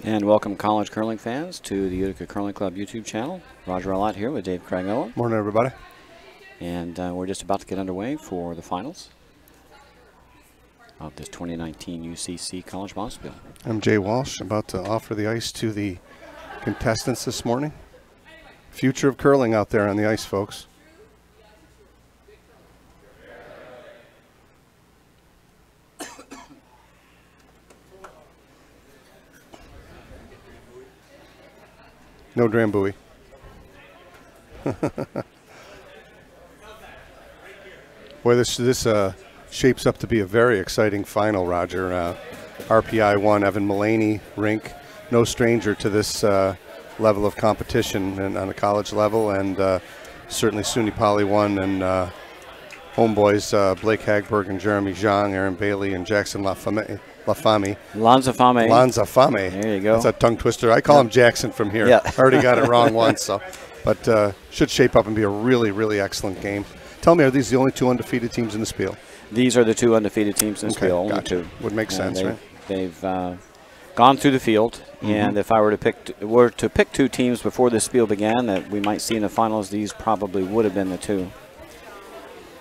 And welcome college curling fans to the Utica Curling Club YouTube channel. Roger Allott here with Dave Craig-Owen. Morning, everybody. And we're just about to get underway for the finals of this 2019 UCC College Bonspiel. I'm Jay Walsh, about to offer the ice to the contestants this morning. Future of curling out there on the ice, folks. No Drambuie. Boy, this shapes up to be a very exciting final, Roger. RPI 1, Evan Mullaney rink, no stranger to this level of competition and on a college level, and certainly SUNY Poly 1 and homeboys Blake Hagberg and Jeremy Zhang, Aaron Bailey, and Jackson Lafame. Lanzafame. There you go. That's a tongue twister. I call him Jackson from here. Yeah. I already got it wrong once, so. But should shape up and be a really, really excellent game. Tell me, are these the only two undefeated teams in the Spiel? These are the two undefeated teams in the Spiel. Only gotcha. two. Would make sense, right? They've gone through the field, and if I were to pick two teams before the Spiel began that we might see in the finals, these probably would have been the two.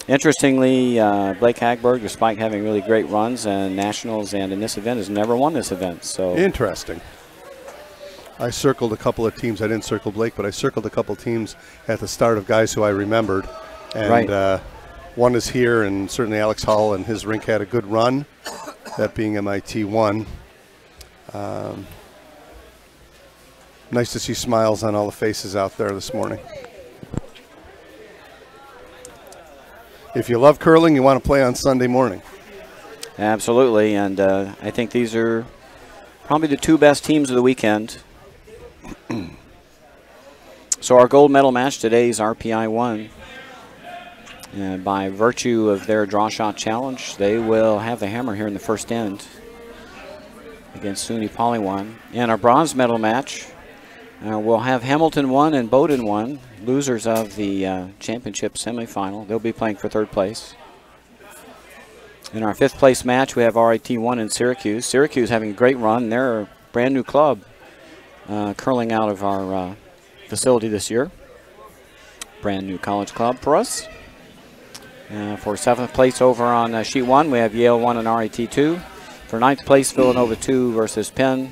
Interestingly, Blake Hagberg, despite having really great runs and nationals and in this event, has never won this event. So interesting. I circled a couple of teams. I didn't circle Blake, but I circled a couple teams at the start of guys who I remembered. And one is here, and certainly Alex Hull and his rink had a good run, that being MIT 1. Nice to see smiles on all the faces out there this morning. If you love curling, you want to play on Sunday morning. Absolutely, and I think these are probably the two best teams of the weekend. So our gold medal match today is RPI 1. And by virtue of their draw shot challenge, they will have the hammer here in the first end against SUNY Poly 1. And our bronze medal match, we'll have Hamilton 1 and Bowdoin 1, losers of the championship semifinal. They'll be playing for third place. In our fifth place match, we have RIT 1 and Syracuse. Syracuse having a great run. They're a brand new club curling out of our facility this year. Brand new college club for us. For seventh place over on sheet 1, we have Yale 1 and RIT 2. For ninth place, Villanova 2 versus Penn.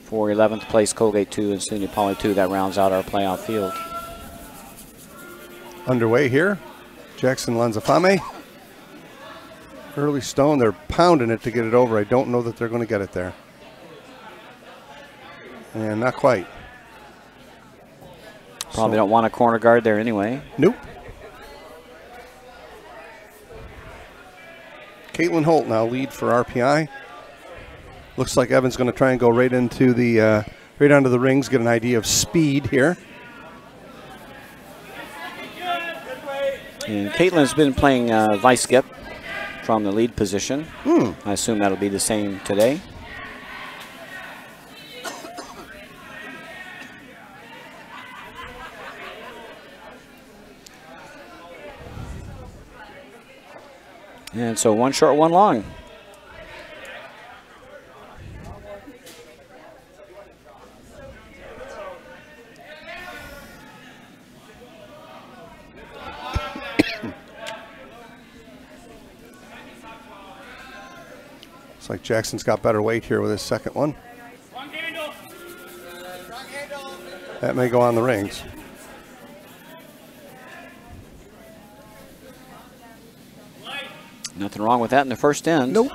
For 11th place, Colgate 2 and SUNY Poly 2. That rounds out our playoff field. Underway here, Jackson Lanzafame. Early stone, they're pounding it to get it over. I don't know that they're going to get it there. And not quite. Probably don't want a corner guard there anyway. Nope. Caitlin Holt now lead for RPI. Looks like Evan's going to try and go right into the right onto the rings, get an idea of speed here. And Caitlin's been playing vice skip from the lead position. I assume that'll be the same today. And so one short, one long. Looks like Jackson's got better weight here with his second one. That may go on the rings. Nothing wrong with that in the first end. Nope.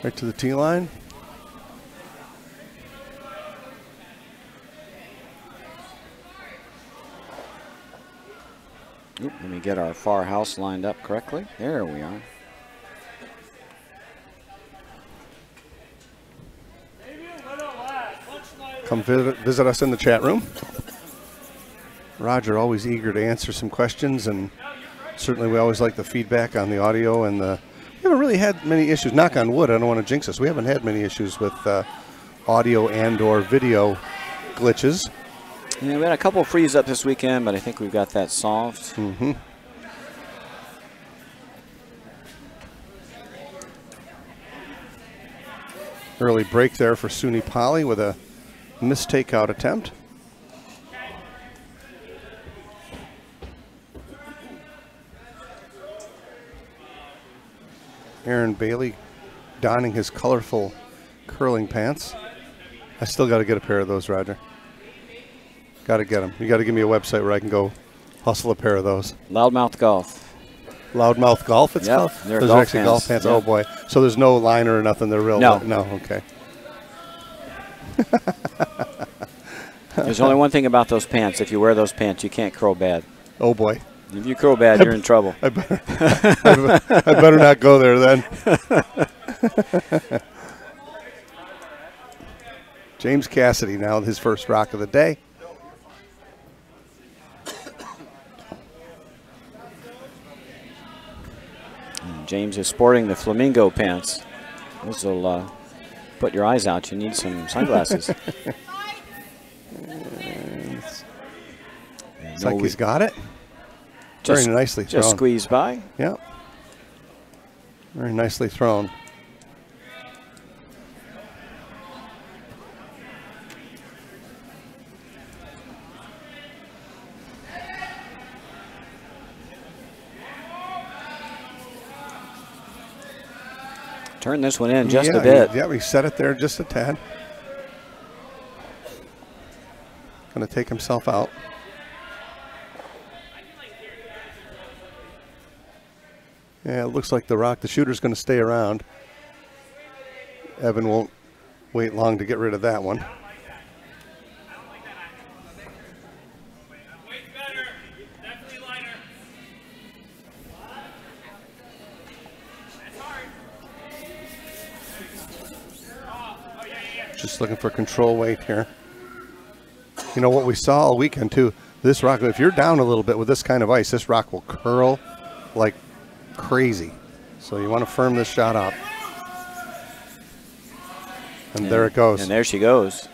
Right to the tee line. Oop, let me get our far house lined up correctly. There we are. Come visit us in the chat room. Roger, always eager to answer some questions, and certainly we always like the feedback on the audio. And we haven't really had many issues, knock on wood, I don't want to jinx us. We haven't had many issues with audio and or video glitches. Yeah, we had a couple of freeze up this weekend, but I think we've got that solved. Mm-hmm. Early break there for SUNY Poly with a missed takeout attempt. Aaron Bailey donning his colorful curling pants. I still got to get a pair of those, Roger. Got to get them. You got to give me a website where I can go hustle a pair of those. Loudmouth Golf. Loudmouth Golf, it's called? They're those golf are actually pants. golf pants. Yeah. Oh, boy. So there's no liner or nothing. They're real. No. No, okay. There's only one thing about those pants. If you wear those pants, you can't curl bad. Oh, boy. If you curl bad, you're in trouble. I better not go there then. James Cassidy now his first rock of the day. James is sporting the flamingo pants. Those will put your eyes out. You need some sunglasses. It's like he's got it. Very nicely thrown. Just squeezed by. Yep. Very nicely thrown. Turn this one in just a bit. Yeah, we set it there just a tad. Going to take himself out. Yeah, it looks like the shooter's going to stay around. Evan won't wait long to get rid of that one. Just looking for control weight here. You know what we saw all weekend too, this rock, if you're down a little bit with this kind of ice, this rock will curl like crazy. So you want to firm this shot up. And there it goes. And there she goes.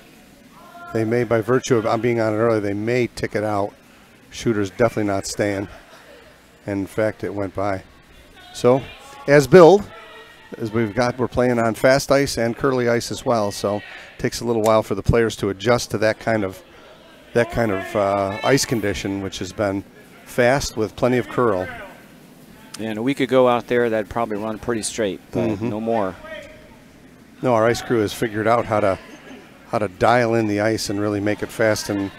They may, by virtue of being on it early, they may tick it out. Shooter's definitely not staying. And in fact, it went by. So, as billed, as we're playing on fast ice and curly ice as well. So, it takes a little while for the players to adjust to that kind of ice condition, which has been fast with plenty of curl. And a week ago out there, that'd probably run pretty straight, but no more. No, our ice crew has figured out how to dial in the ice and really make it fast and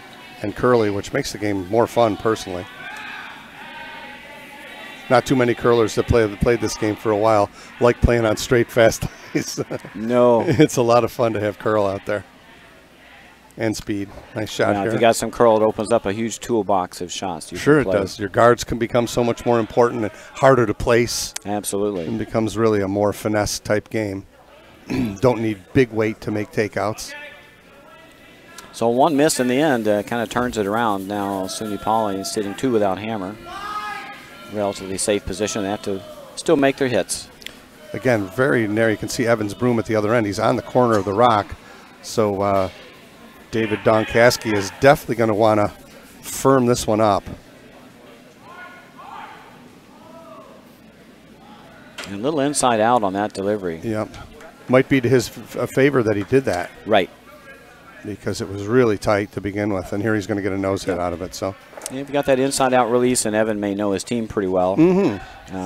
curly, which makes the game more fun personally. Not too many curlers that played this game for a while like playing on straight fast ice. No. It's a lot of fun to have curl out there. And speed. Nice shot now, here. if you got some curl, it opens up a huge toolbox of shots. Sure it does. Your guards can become so much more important and harder to place. Absolutely. It becomes really a more finesse type game. Don't need big weight to make takeouts. So one miss in the end kind of turns it around. Now SUNY Poly is sitting 2 without hammer. Relatively safe position. They have to still make their hits. Again, very narrow. You can see Evans' broom at the other end. He's on the corner of the rock. So David Donkaski is definitely going to want to firm this one up. And a little inside out on that delivery. Yep. Might be to his favor that he did that. Right. Because it was really tight to begin with, and here he's going to get a nose hit out of it. So, yeah, if you got that inside-out release, and Evan may know his team pretty well.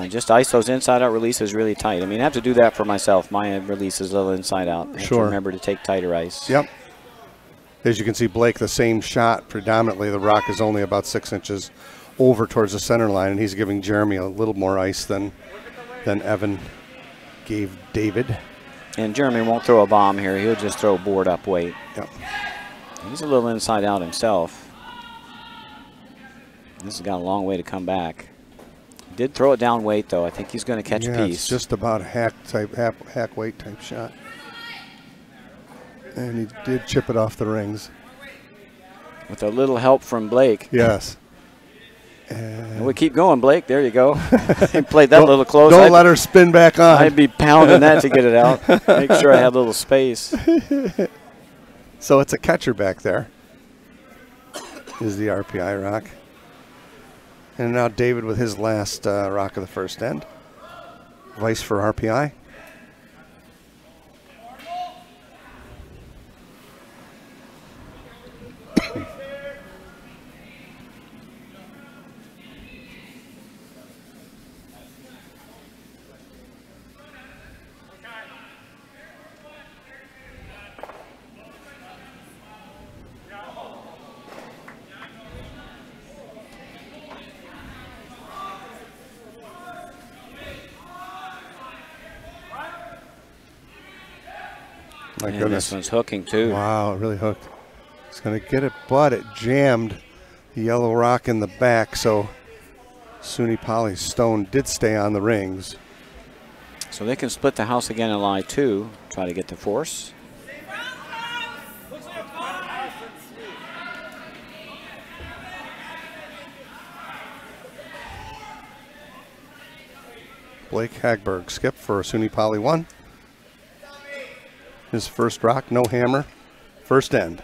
Just ice those inside-out releases really tight. I mean, I have to do that for myself. My release is a little inside-out. I have to remember to take tighter ice. Yep. As you can see, Blake, the same shot predominantly. The rock is only about 6 inches over towards the center line, and he's giving Jeremy a little more ice than Evan gave David. And Jeremy won't throw a bomb here. He'll just throw board up weight. Yep. He's a little inside out himself. This has got a long way to come back. He did throw it down weight, though. I think he's going to catch a piece. It's just about a hack weight type shot. And he did chip it off the rings. With a little help from Blake. Yes. And we keep going, Blake. There you go. He played that a little close. Don't let her spin back on. I'd be pounding that to get it out. Make sure I had a little space. So it's a catcher back there. Is the RPI rock. And now David with his last rock of the first end. Vice for RPI. My goodness. This one's hooking too. Wow, it really hooked. He's going to get it, but it jammed the yellow rock in the back, so SUNY Poly's stone did stay on the rings. So they can split the house again in lie 2, try to get the force. Blake Hagberg skip for SUNY Poly 1. His first rock, no hammer, first end.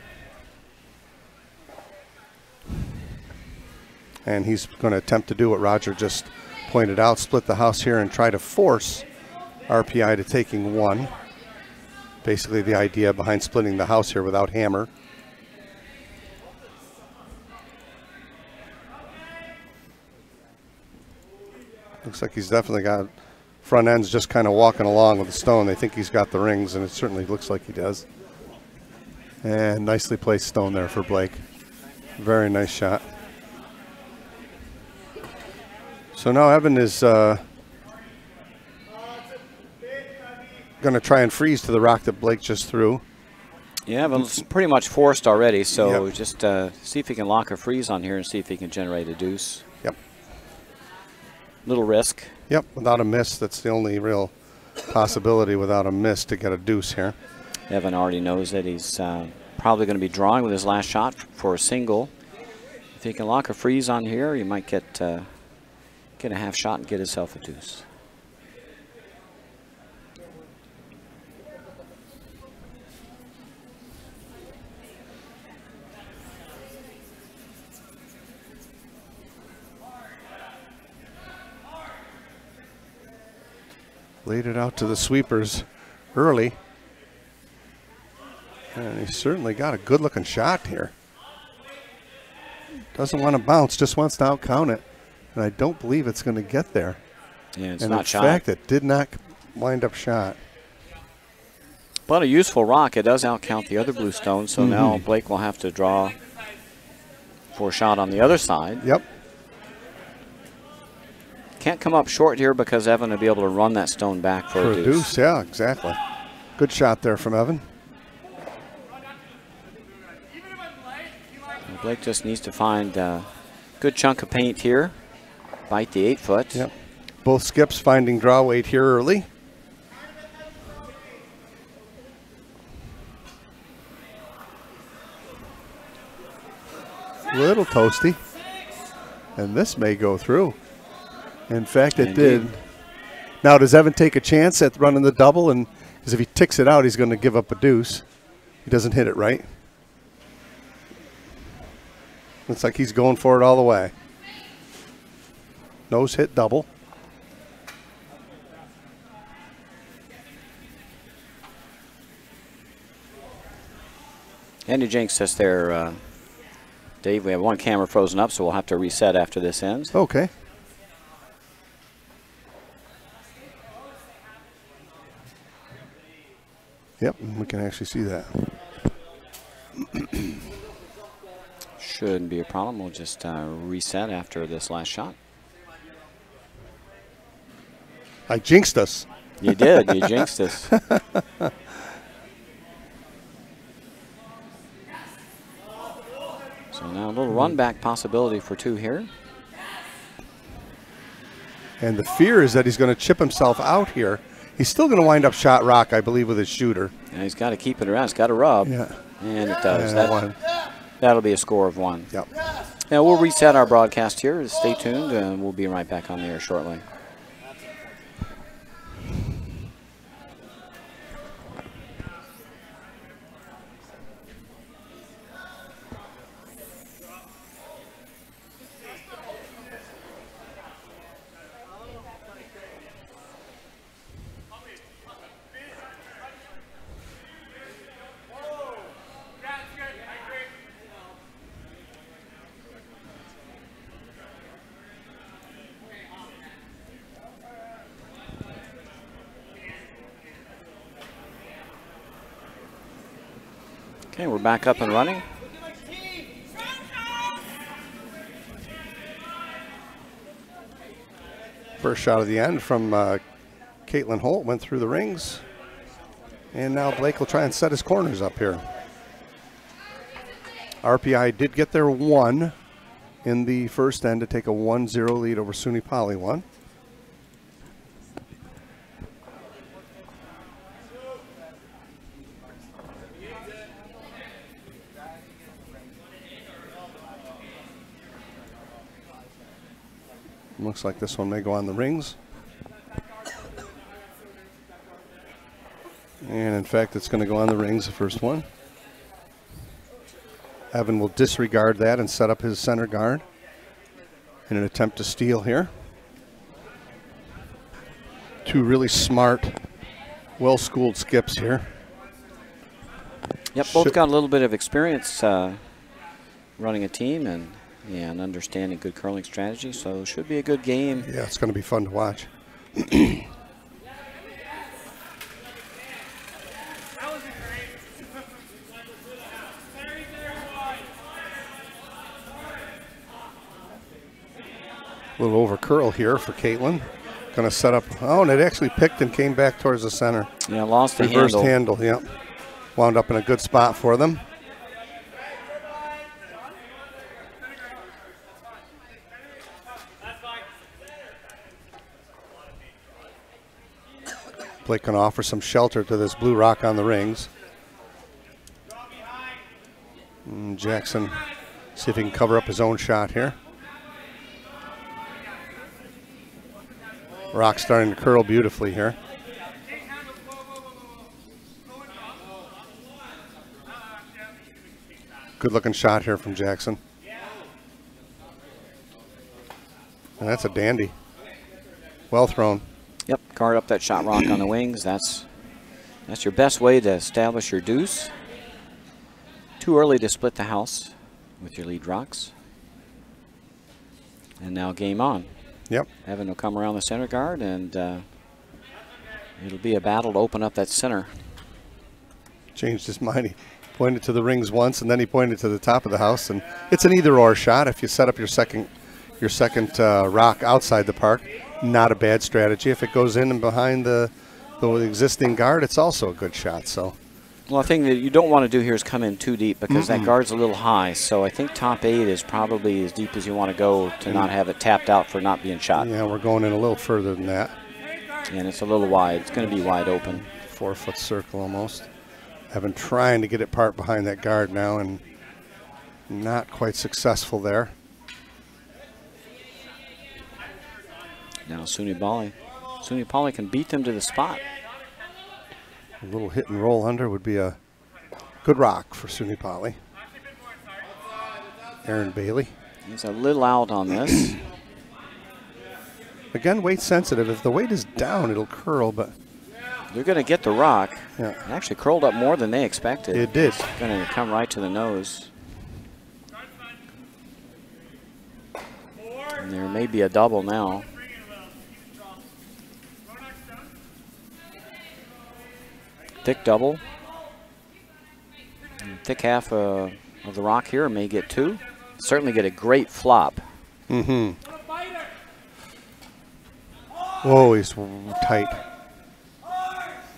And he's going to attempt to do what Roger just pointed out, split the house here and try to force RPI to taking 1. Basically the idea behind splitting the house here without hammer. Looks like he's definitely got front ends just kind of walking along with the stone. They think he's got the rings, and it certainly looks like he does. And nicely placed stone there for Blake. Very nice shot. So now Evan is going to try and freeze to the rock that Blake just threw. Yeah, but it's pretty much forced already, so just see if he can lock a freeze on here and see if he can generate a deuce. Yep. Little risk. Yep, without a miss, that's the only real possibility without a miss to get a deuce here. Evan already knows that he's probably going to be drawing with his last shot for a single. If he can lock a freeze on here, he might get a half shot and get himself a deuce. Laid it out to the sweepers early. And he's certainly got a good looking shot here. Doesn't want to bounce, just wants to outcount it. And I don't believe it's going to get there. Yeah, it's and not in shot. fact, it did not wind up shot. But a useful rock. It does outcount the other blue stone, so now Blake will have to draw for a shot on the other side. Yep. Can't come up short here because Evan will be able to run that stone back for a deuce. Yeah, exactly. Good shot there from Evan. Blake just needs to find a good chunk of paint here. Bite the 8-foot. Yep. Both skips finding draw weight here early. Little toasty. And this may go through. In fact, it did. Now, does Evan take a chance at running the double? And because if he ticks it out, he's going to give up a deuce. He doesn't hit it right. Looks like he's going for it all the way. Nose hit double. And you jinxed us there, Dave. We have one camera frozen up, so we'll have to reset after this ends. Okay. Yep, we can actually see that. Shouldn't be a problem. We'll just reset after this last shot. I jinxed us. You did. You jinxed us. So now a little run back possibility for 2 here. And the fear is that he's going to chip himself out here. He's still going to wind up shot rock, I believe, with his shooter. And he's got to keep it around. It's got to rub. Yeah. And it does. And That'll be a score of 1. Yep. Now we'll reset our broadcast here. Stay tuned, and we'll be right back on the air shortly. Okay, we're back up and running. First shot of the end from Caitlin Holt went through the rings. And now Blake will try and set his corners up here. RPI did get their 1 in the first end to take a 1-0 lead over SUNY Poly 1. Looks like this one may go on the rings. And in fact, it's going to go on the rings, the first one. Evan will disregard that and set up his center guard in an attempt to steal here. Two really smart, well-schooled skips here. Yep, both got a little bit of experience running a team and understanding good curling strategy, so it should be a good game. Yeah, it's going to be fun to watch. A little over curl here for Caitlin. Going to set up. Oh, and it actually picked and came back towards the center. Yeah, lost the reversed handle. Yep. Wound up in a good spot for them. Blake can offer some shelter to this blue rock on the rings. And Jackson, see if he can cover up his own shot here. Rock starting to curl beautifully here. Good looking shot here from Jackson. And that's a dandy. Well thrown. Yep, guard up that shot rock on the wings. That's your best way to establish your deuce. Too early to split the house with your lead rocks. And now game on. Yep. Evan will come around the center guard, and it'll be a battle to open up that center. Changed his mind. He pointed to the rings once, and then he pointed to the top of the house. And it's an either-or shot. If you set up your second rock outside the park, not a bad strategy. If it goes in and behind the existing guard, it's also a good shot. So. Well, the thing that you don't want to do here is come in too deep because that guard's a little high. So I think top 8 is probably as deep as you want to go to not have it tapped out for not being shot. Yeah, we're going in a little further than that. And it's a little wide. It's going to be wide open. 4-foot circle almost. Evan trying to get it part behind that guard now and not quite successful there. Now SUNY Poly can beat them to the spot. A little hit and roll under would be a good rock for SUNY Poly. Aaron Bailey. He's a little out on this. Again, weight sensitive. If the weight is down, it'll curl, but they're going to get the rock. Yeah. It actually curled up more than they expected. It did. It's going to come right to the nose. And there may be a double now. Thick double. Thick half of the rock here may get 2. Certainly get a great flop. Mm-hmm. Whoa, he's tight.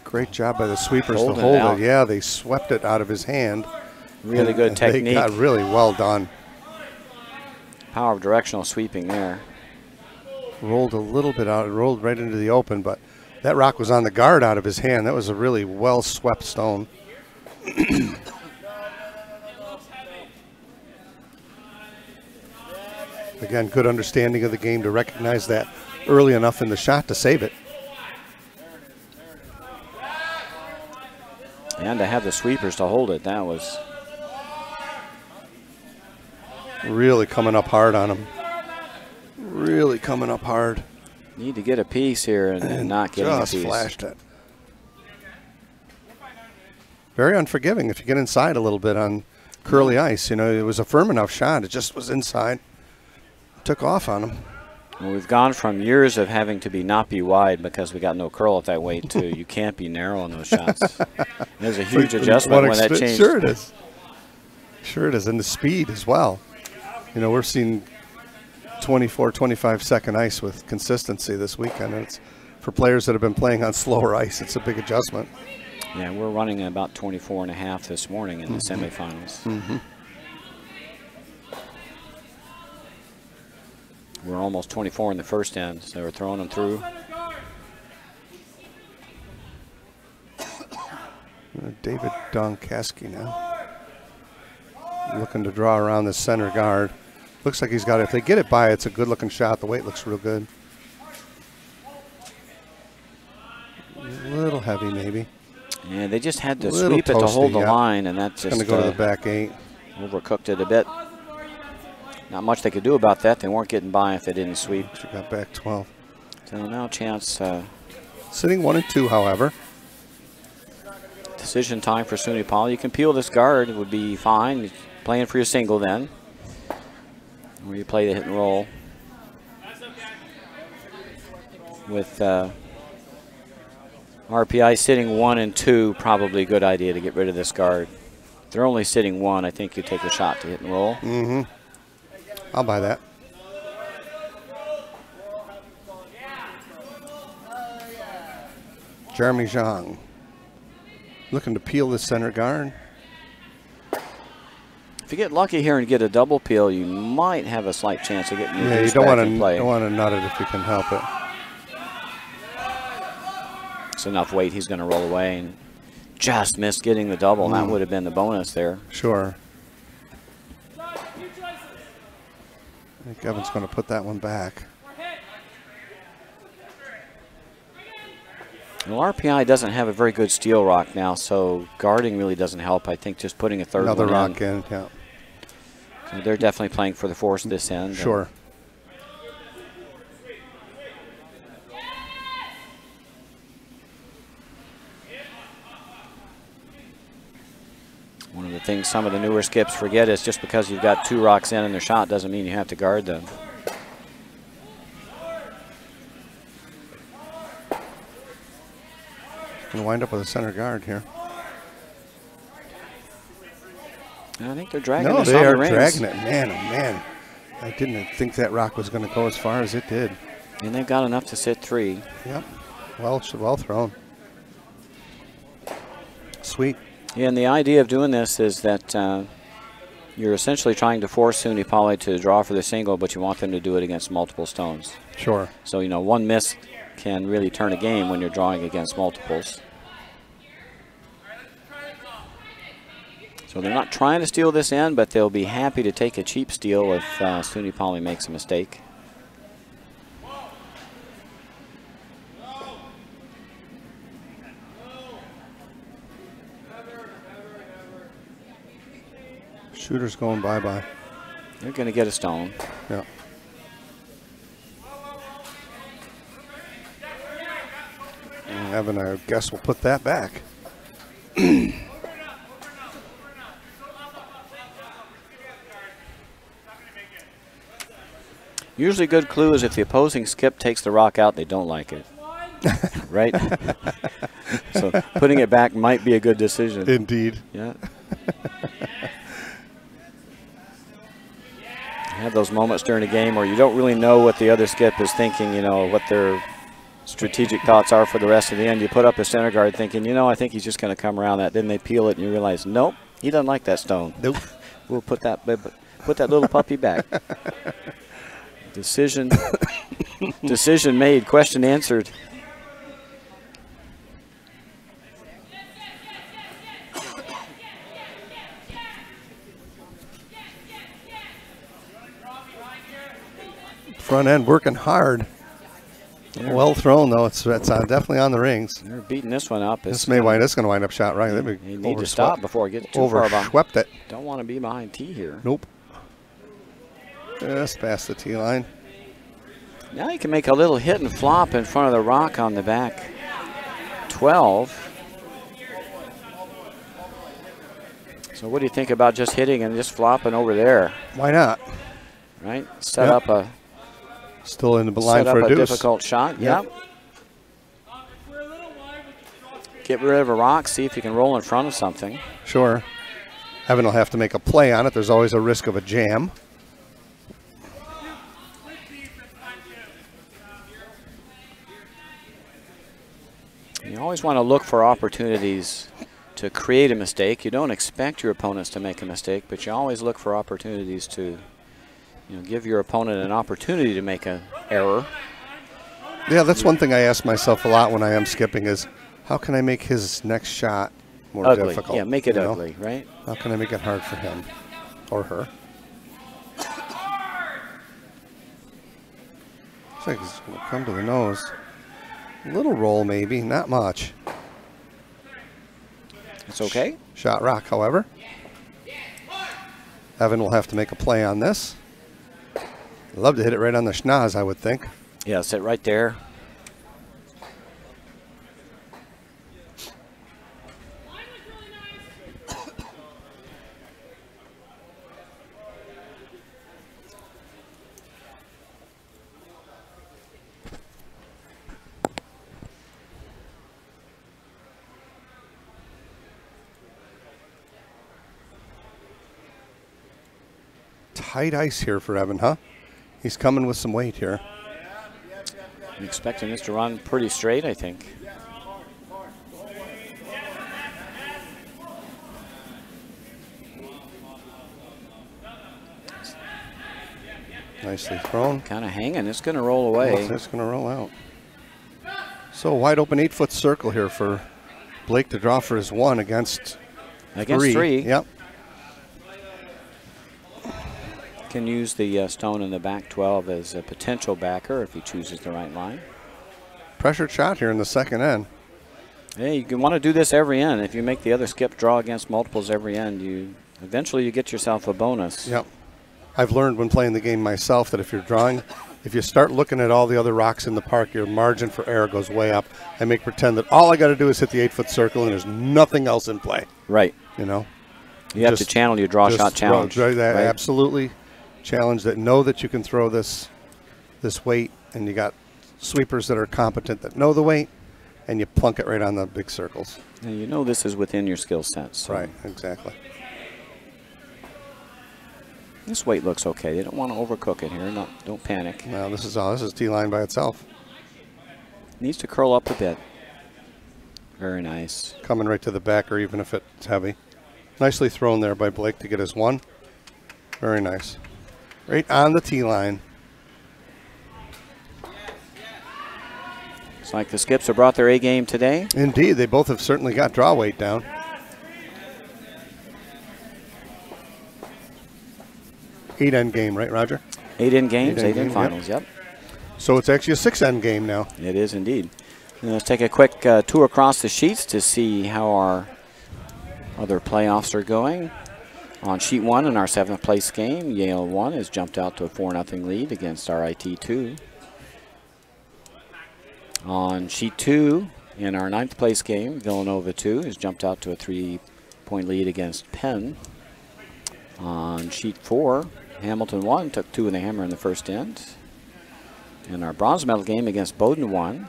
Great job by the sweepers to hold it. Yeah, they swept it out of his hand. Really good technique. They got really well done. Power of directional sweeping there. Rolled a little bit out. It rolled right into the open, but that rock was on the guard out of his hand. That was a really well swept stone. Again, good understanding of the game to recognize that early enough in the shot to save it. And to have the sweepers to hold it, that was really coming up hard on him. Really coming up hard. Need to get a piece here and not getting a piece. Just flashed it. Very unforgiving if you get inside a little bit on curly ice. You know, it was a firm enough shot. It just was inside. Took off on him. Well, we've gone from years of having to not be wide because we got no curl at that weight to you can't be narrow on those shots. There's a huge adjustment when that changed. Sure it is. Sure it is. And the speed as well. You know, we're seeing 24, 25-second ice with consistency this weekend. And it's for players that have been playing on slower ice, it's a big adjustment. Yeah, we're running about 24.5 this morning in the semifinals. We're almost 24 in the first end, so we're throwing them through. David Donkeski now. Looking to draw around the center guard. Looks like he's got it. If they get it by, it's a good-looking shot. The weight looks real good. A little heavy, maybe. Yeah, they just had to sweep it to hold the line, and that's just going to go to the back 8. Overcooked it a bit. Not much they could do about that. They weren't getting by if they didn't sweep. She got back 12. So now chance. Sitting 1 and 2, however. Decision time for SUNY Poly. You can peel this guard. It would be fine. You're playing for your single then. Or you play the hit and roll. With RPI sitting 1 and 2, probably a good idea to get rid of this guard. If they're only sitting 1, I think you take a shot to hit and roll. I'll buy that. Jeremy Zhang looking to peel the center guard. If you get lucky here and get a double peel, you might have a slight chance of getting your you deuce don't back want in play. to nut it if you can help it. It's enough weight. He's going to roll away and just missed getting the double. And that would have been the bonus there. Sure. I think Evan's going to put that one back. Well, RPI doesn't have a very good steel rock now, so guarding really doesn't help. I think just putting a third Another one rock in, yeah. So they're definitely playing for the force this end. Sure. One of the things some of the newer skips forget is just because you've got 2 rocks in their shot doesn't mean you have to guard them. Going to wind up with a center guard here. I think they're dragging No, this they on are the rings. dragging it. Man, oh man. I didn't think that rock was going to go as far as it did. And they've got enough to sit 3. Yep. Well thrown. Sweet. Yeah, and the idea of doing this is that you're essentially trying to force SUNY Poly to draw for the single, but you want them to do it against multiple stones. Sure. So, you know, one miss can really turn a game when you're drawing against multiples. So they're not trying to steal this end, but they'll be happy to take a cheap steal if SUNY Poly makes a mistake. Shooter's going bye-bye. They're going to get a stone. Yeah. And Evan, I guess, will put that back. Usually a good clue is if the opposing skip takes the rock out, they don't like it. Right? So putting it back might be a good decision. Indeed. Yeah. You have those moments during a game where you don't really know what the other skip is thinking, you know, what their strategic thoughts are for the rest of the end. You put up a center guard thinking, you know, I think he's just going to come around that. Then they peel it and you realize, nope, he doesn't like that stone. Nope. We'll put that little puppy back. Decision made, question answered. Front end working hard. Well thrown, though. It's definitely on the rings. They're beating this one up. This going to wind up shot right. You need to stop before it gets too far behind. Overswept it. Don't want to be behind T here. Nope. Just past the T line. Now you can make a little hit and flop in front of the rock on the back 12. So what do you think about just hitting and just flopping over there? Why not? Right? Set up a still in the line for a deuce. Difficult shot. Yep. Get rid of a rock, see if you can roll in front of something. Sure. Evan will have to make a play on it. There's always a risk of a jam. You always want to look for opportunities to create a mistake. You don't expect your opponents to make a mistake, but you always look for opportunities to, give your opponent an opportunity to make an error. Yeah, that's one thing I ask myself a lot when I am skipping is, how can I make his next shot more difficult? Yeah, make it ugly, right? How can I make it hard for him or her? Looks like it's going to come to the nose. A little roll maybe, not much. It's okay. Shot rock, however. Evan will have to make a play on this. I'd love to hit it right on the schnoz, I would think. Yeah, sit right there. Tight ice here for Evan, huh? He's coming with some weight here. I'm expecting this to run pretty straight, I think. Nicely thrown. Kind of hanging. It's going to roll away. It's going to roll out. So wide open 8-foot circle here for Blake to draw for his one against three. Yep. Can use the stone in the back 12 as a potential backer if he chooses the right line. Pressured shot here in the second end. Yeah, you can want to do this every end. If you make the other skip draw against multiples every end, eventually you get yourself a bonus. Yep. I've learned when playing the game myself that if you're drawing, if you start looking at all the other rocks in the park, your margin for error goes way up. I make pretend that all I got to do is hit the 8-foot circle and there's nothing else in play. Right. You know? You have to channel your draw shot challenge. Right? Absolutely. Challenge that know that you can throw this weight, and you got sweepers that are competent that know the weight, and you plunk it right on the big circles. And you know this is within your skill sets. So. Right, exactly. This weight looks okay. They don't want to overcook it here. Don't panic. No, this is T-line by itself. Needs to curl up a bit. Very nice. Coming right to the backer, even if it's heavy. Nicely thrown there by Blake to get his one. Very nice. Right on the T-line. It's like the skips have brought their A game today. Indeed, they both have certainly got draw weight down. Eight-end game, right, Roger? 8-end games, 8-end finals, yep. So it's actually a 6-end game now. It is indeed. And let's take a quick tour across the sheets to see how our other playoffs are going. On sheet 1 in our 7th place game, Yale 1 has jumped out to a 4-0 lead against RIT 2. On sheet 2 in our 9th place game, Villanova 2 has jumped out to a 3-point lead against Penn. On sheet 4, Hamilton 1 took 2 in the hammer in the first end. In our bronze medal game against Bowdoin 1.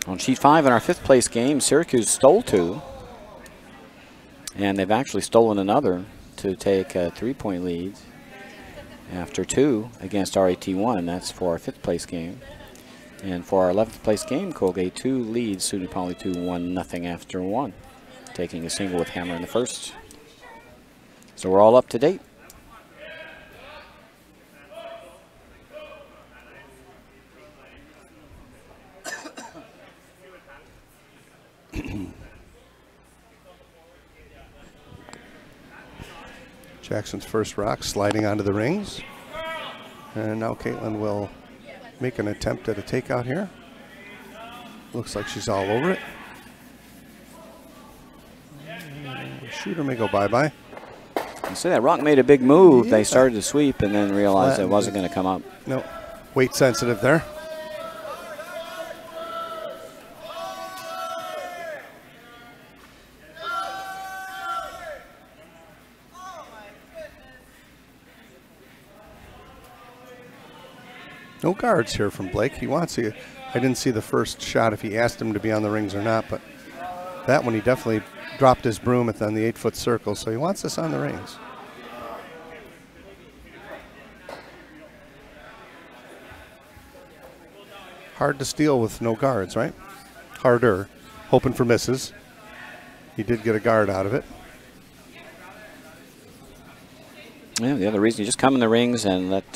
On sheet 5 in our 5th place game, Syracuse stole 2. And they've actually stolen another to take a 3-point lead after 2 against RIT1. That's for our 5th place game. And for our 11th place game, Colgate 2 leads SUNY Poly 2 1-0 after 1, taking a single with hammer in the first. So we're all up to date. Jackson's first rock sliding onto the rings. And now Caitlin will make an attempt at a takeout here. Looks like she's all over it. Shooter may go bye-bye. You see that rock made a big move. Yeah. They started to sweep and then realized it wasn't going to come up. No, weight sensitive there. No guards here from Blake. He wants to. I didn't see the first shot if he asked him to be on the rings or not, but that one he definitely dropped his broom on the 8-foot circle, so he wants this on the rings. Hard to steal with no guards, right? harder, hoping for misses. He did get a guard out of it. Yeah, the other reason, you just come in the rings and let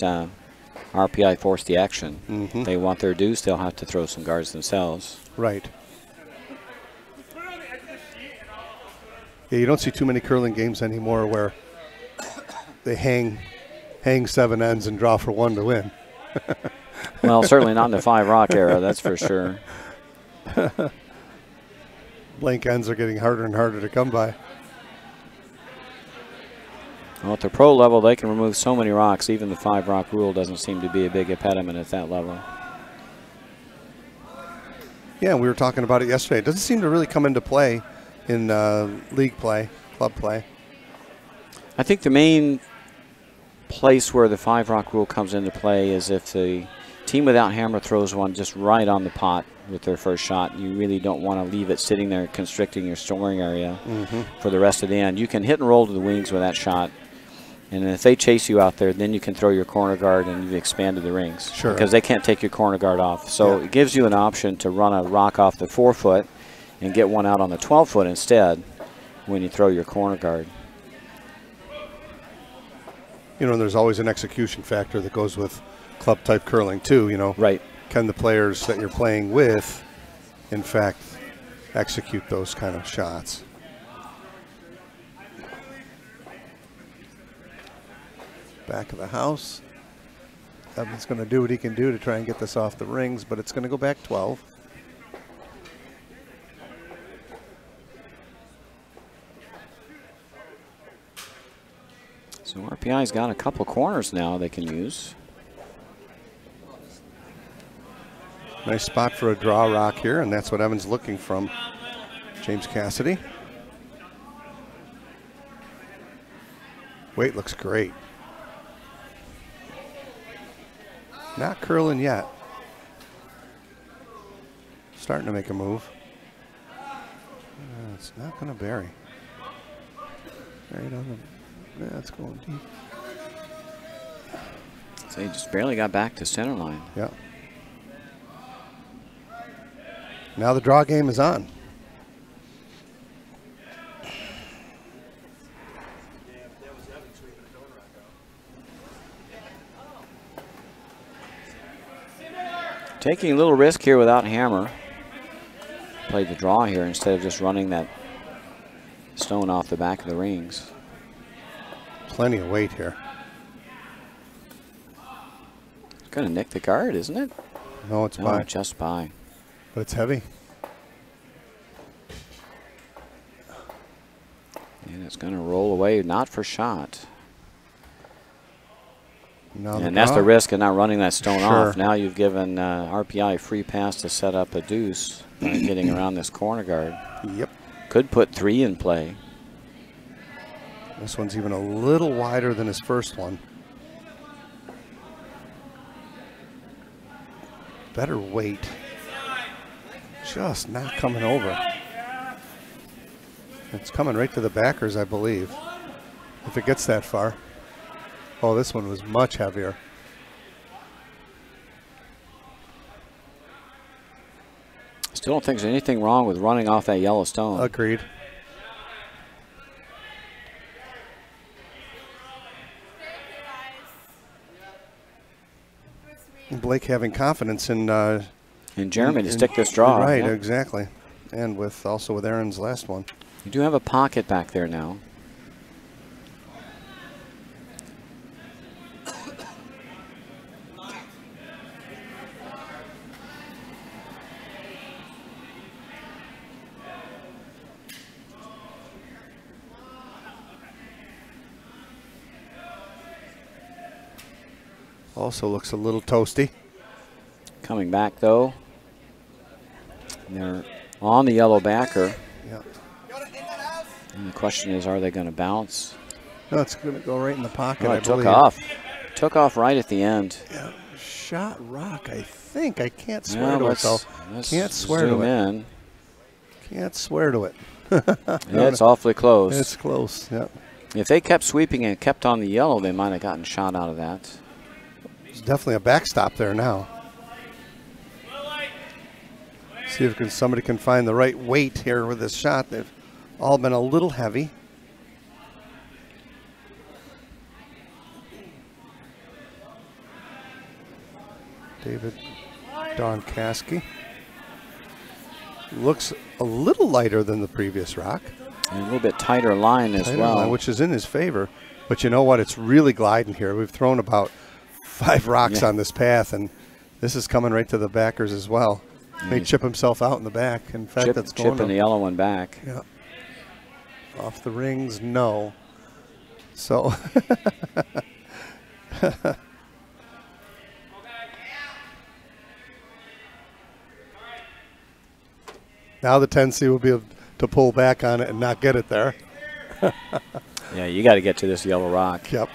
RPI force the action. Mm-hmm. They want their deuce, they'll have to throw some guards themselves. Right. Yeah, you don't see too many curling games anymore where they hang 7 ends and draw for 1 to win. Well, certainly not in the 5 rock era, that's for sure. Blank ends are getting harder and harder to come by. Well, at the pro level, they can remove so many rocks. Even the 5 rock rule doesn't seem to be a big impediment at that level. Yeah, we were talking about it yesterday. It doesn't seem to really come into play in league play, club play. I think the main place where the 5 rock rule comes into play is if the team without hammer throws one just right on the pot with their first shot. You really don't want to leave it sitting there constricting your scoring area for the rest of the end. You can hit and roll to the wings with that shot. And if they chase you out there, then you can throw your corner guard and you've expanded the rings. Sure. Because they can't take your corner guard off. So it gives you an option to run a rock off the 4 foot and get one out on the 12 foot instead when you throw your corner guard. You know, there's always an execution factor that goes with club type curling too, you know. Right. Can the players that you're playing with, in fact, execute those kind of shots? Back of the house. Evan's going to do what he can do to try and get this off the rings, but it's going to go back 12. So RPI's got a couple corners now they can use. Nice spot for a draw rock here, and that's what Evan's looking from James Cassidy. Weight looks great. Not curling yet. Starting to make a move. It's not going to bury. Right on the, yeah, it's going deep. So he just barely got back to center line. Yeah. Now the draw game is on. Taking a little risk here without hammer. Played the draw here instead of just running that stone off the back of the rings. Plenty of weight here. It's going to nick the guard, isn't it? No, it's by. Just by. But it's heavy. And it's going to roll away, not for shot. Now and that's the risk of not running that stone off. Now you've given RPI a free pass to set up a deuce by getting around this corner guard. Yep. Could put 3 in play. This one's even a little wider than his first one. Better weight. Just not coming over. It's coming right to the backers, I believe, if it gets that far. Oh, this one was much heavier. Still don't think there's anything wrong with running off that yellow stone. Agreed. Blake having confidence in Jeremy to stick this draw. Right, yeah. Exactly. And with also with Aaron's last one. You do have a pocket back there now. Also looks a little toasty. Coming back though. And they're on the yellow backer. Yeah. And the question is, are they going to bounce? No, it's going to go right in the pocket. Oh, it took off. Took off right at the end. Yeah. Shot rock, I think. I can't swear to it though. Can't swear to it. Can't swear to it. Yeah, it's awfully close. It's close. Yep. If they kept sweeping and kept on the yellow, they might have gotten shot out of that. There's definitely a backstop there now. See if somebody can find the right weight here with this shot. They've all been a little heavy. David Donkaski looks a little lighter than the previous rock. And a little bit tighter line as well. Line, which is in his favor. But you know what? It's really gliding here. We've thrown about 5 rocks on this path, and this is coming right to the backers as well. May chip himself out in the back. In fact, that's going chipping the yellow one back. Yeah. Off the rings, no. So now the tendency will be to pull back on it and not get it there. Yeah, you got to get to this yellow rock. Yep.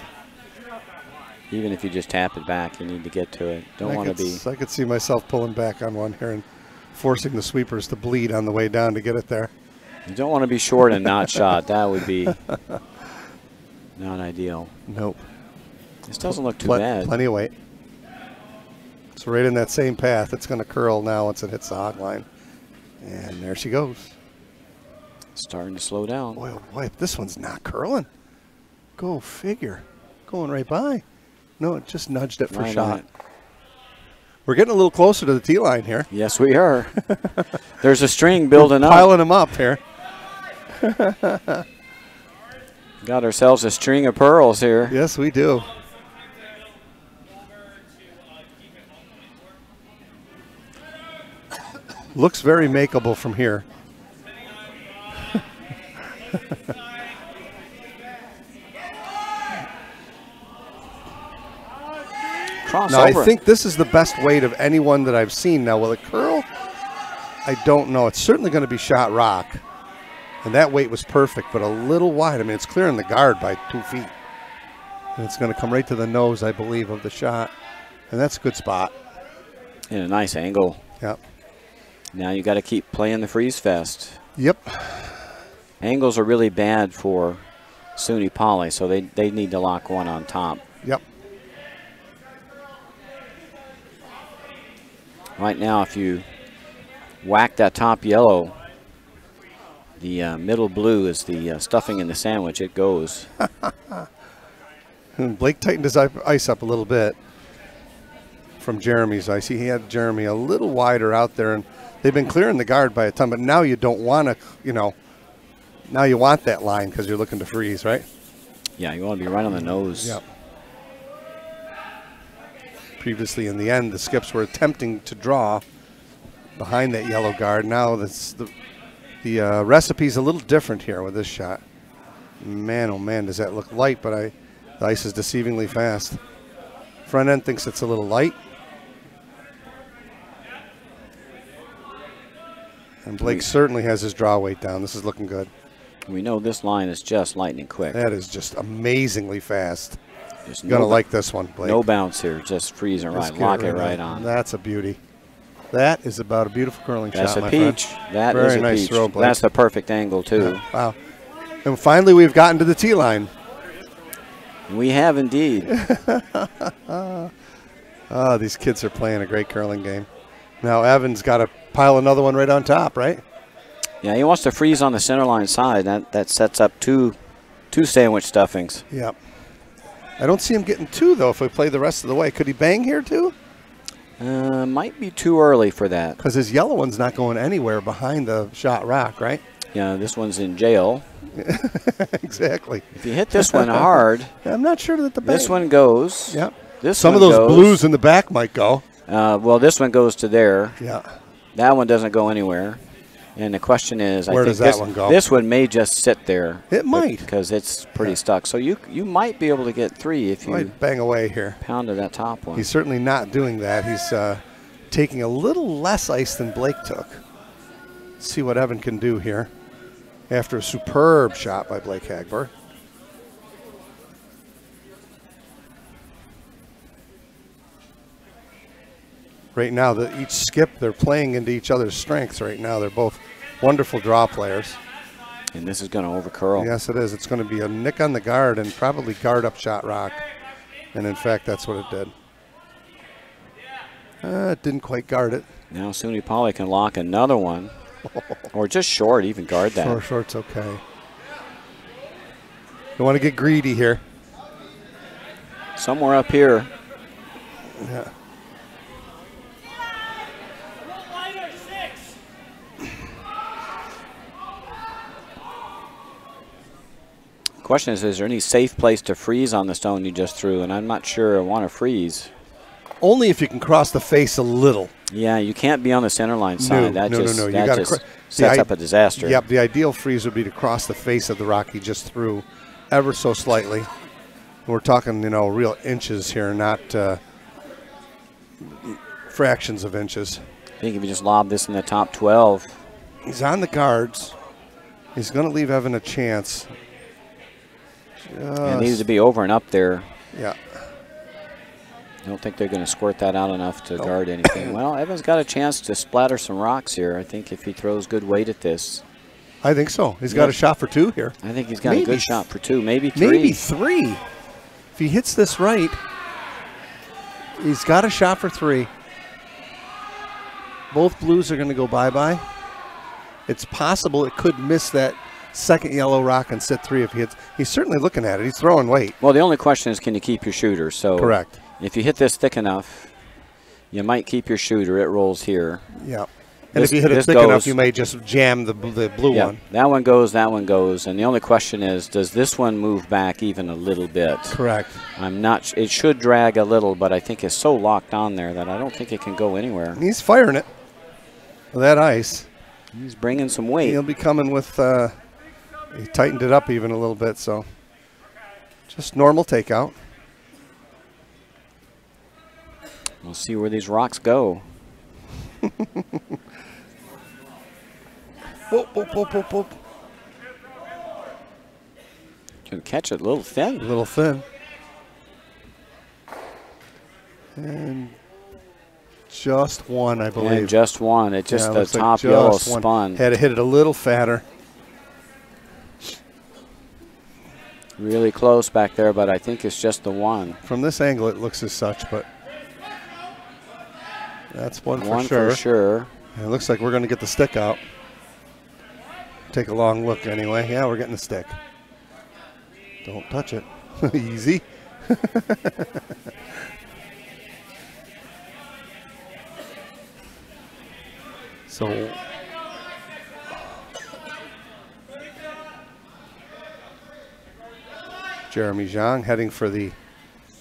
Even if you just tap it back, you need to get to it. Don't want to be. I could see myself pulling back on one here and forcing the sweepers to bleed on the way down to get it there. You don't want to be short and not shot. That would be not ideal. Nope. This doesn't look too bad. Plenty of weight. It's right in that same path. It's going to curl now once it hits the hog line. And there she goes. Starting to slow down. Boy, oh boy, this one's not curling. Go figure. Going right by. No, it just nudged it for shot. We're getting a little closer to the tee line here. Yes, we are. There's a string building up. Piling them up here. Got ourselves a string of pearls here. Yes, we do. Looks very makeable from here. Now, I think this is the best weight of anyone that I've seen. Now, will it curl? I don't know. It's certainly going to be shot rock. And that weight was perfect, but a little wide. I mean, it's clearing the guard by 2 feet. And it's going to come right to the nose, I believe, of the shot. And that's a good spot. And a nice angle. Yep. Now you got to keep playing the freeze fest. Yep. Angles are really bad for SUNY Poly, so they need to lock one on top. Yep. Right now, if you whack that top yellow, the middle blue is the stuffing in the sandwich. It goes. Blake tightened his ice up a little bit from Jeremy's ice. He had Jeremy a little wider out there, and they've been clearing the guard by a ton, but now you don't want to, you know, now you want that line because you're looking to freeze, right? Yeah, you want to be right on the nose. Yep. Previously in the end, the skips were attempting to draw behind that yellow guard. Now the recipe's a little different here with this shot. Man, oh man, does that look light, but the ice is deceivingly fast. Front end thinks it's a little light. And Blake certainly has his draw weight down. This is looking good. We know this line is just lightning quick. That is just amazingly fast. Just You're going to like this one, Blake. No bounce here, just freezing right. Lock it right on. That's a beauty. That is about a beautiful curling shot, my friend. That's a peach. That is a peach. Very nice throw, Blake. That's the perfect angle, too. Yeah. Wow. And finally, we've gotten to the tee line. We have indeed. Oh, these kids are playing a great curling game. Now Evan's got to pile another one right on top, right? Yeah, he wants to freeze on the center line side. That sets up two sandwich stuffings. Yep. I don't see him getting two, though, if we play the rest of the way. Could he bang here, too? Might be too early for that. Because his yellow one's not going anywhere behind the shot rock, right? Yeah, this one's in jail. Exactly. If you hit this one hard, I'm not sure that the bang. This one goes. Yep. Some of those blues in the back might go. Well, this one goes to there. Yeah. That one doesn't go anywhere. And the question is, where does that one go? This one may just sit there. It might. Because it's pretty stuck. So you might be able to get three if you might bang away here. Pounded that top one. He's certainly not doing that. He's taking a little less ice than Blake took. Let's see what Evan can do here after a superb shot by Blake Hagberg. Right now, each skip, they're playing into each other's strengths right now. They're both wonderful draw players. And this is going to over-curl. Yes, it is. It's going to be a nick on the guard and probably guard up shot rock. And, in fact, that's what it did. Didn't quite guard it. Now SUNY Poly can lock another one. Or just short, even guard that. Short's okay. Don't want to get greedy here. Somewhere up here. Yeah. Question is there any safe place to freeze on the stone you just threw? And I'm not sure I want to freeze. Only if you can cross the face a little. Yeah, you can't be on the center line side. No. You that gotta just sets up a disaster. Yep, the ideal freeze would be to cross the face of the rock he just threw ever so slightly. We're talking, real inches here, not fractions of inches. I think if you just lob this in the top 12. He's on the guards. He's going to leave Evan a chance. It needs to be over and up there. Yeah. I don't think they're going to squirt that out enough to guard anything. Well, Evan's got a chance to splatter some rocks here. I think if he throws good weight at this. I think so. He's got a shot for 2 here. I think he's got a good shot for 2, maybe 3. Maybe 3. If he hits this right, he's got a shot for 3. Both blues are going to go bye-bye. It's possible it could miss that second yellow rock and sit 3 if he hits. He's certainly looking at it. He's throwing weight. Well, the only question is, can you keep your shooter? So correct. If you hit this thick enough, you might keep your shooter. It rolls here. Yeah. And if you hit it thick enough, you may just jam the blue one. That one goes, that one goes. And the only question is, does this one move back even a little bit? Correct. I'm not. It should drag a little, but I think it's so locked on there that I don't think it can go anywhere. He's firing it with that ice. He's bringing some weight. He'll be coming with, he tightened it up even a little bit, so just normal takeout. We'll see where these rocks go. Whoop, whoop, whoop, whoop, whoop. Can catch it a little thin. A little thin. And just one, I believe. And just one. It just the top like yellow one. spun. Had to hit it a little fatter. Really close back there, but I think it's just the one. From this angle, it looks as such, but that's one for sure. For sure. And it looks like we're going to get the stick out. Take a long look anyway. Yeah, we're getting the stick. Don't touch it. Easy. So Jeremy Zhang heading for the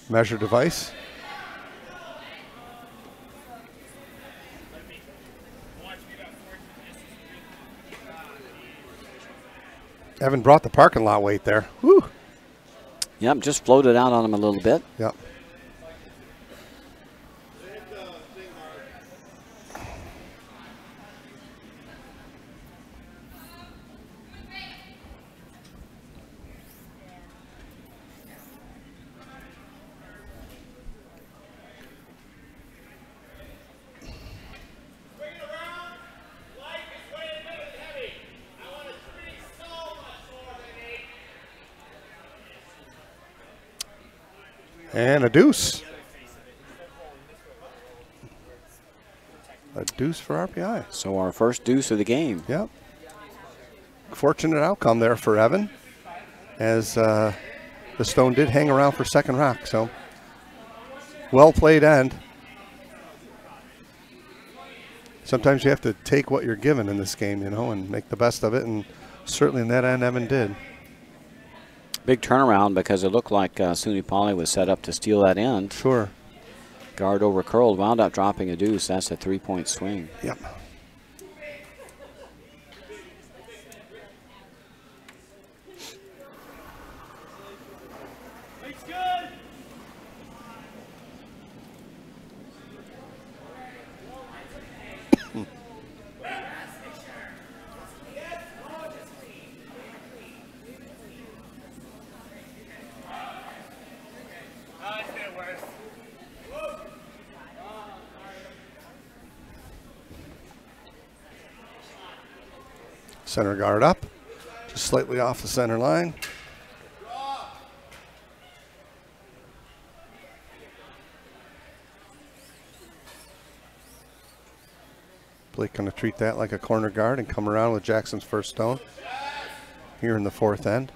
measure device. Evan brought the parking lot weight there. Woo. Yep, just floated out on him a little bit. Yep. And a deuce. A deuce for RPI. So our first deuce of the game. Yep. Fortunate outcome there for Evan, as the stone did hang around for second rock. So well played end. Sometimes you have to take what you're given in this game, and make the best of it. And certainly in that end, Evan did. Big turnaround because it looked like SUNY Poly was set up to steal that end. Sure. Guard over curled, wound up dropping a deuce. That's a 3-point swing. Yep. Center guard up, just slightly off the center line. Blake going to treat that like a corner guard and come around with Jackson's first stone here in the fourth end.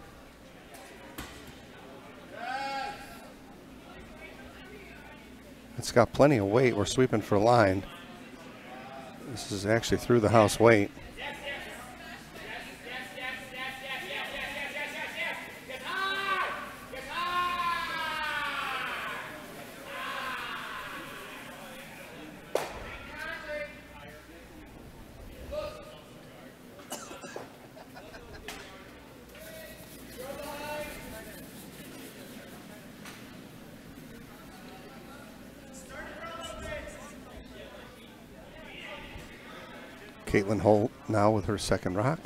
It's got plenty of weight. We're sweeping for line. This is actually through the house weight. Caitlin Holt now with her second rock.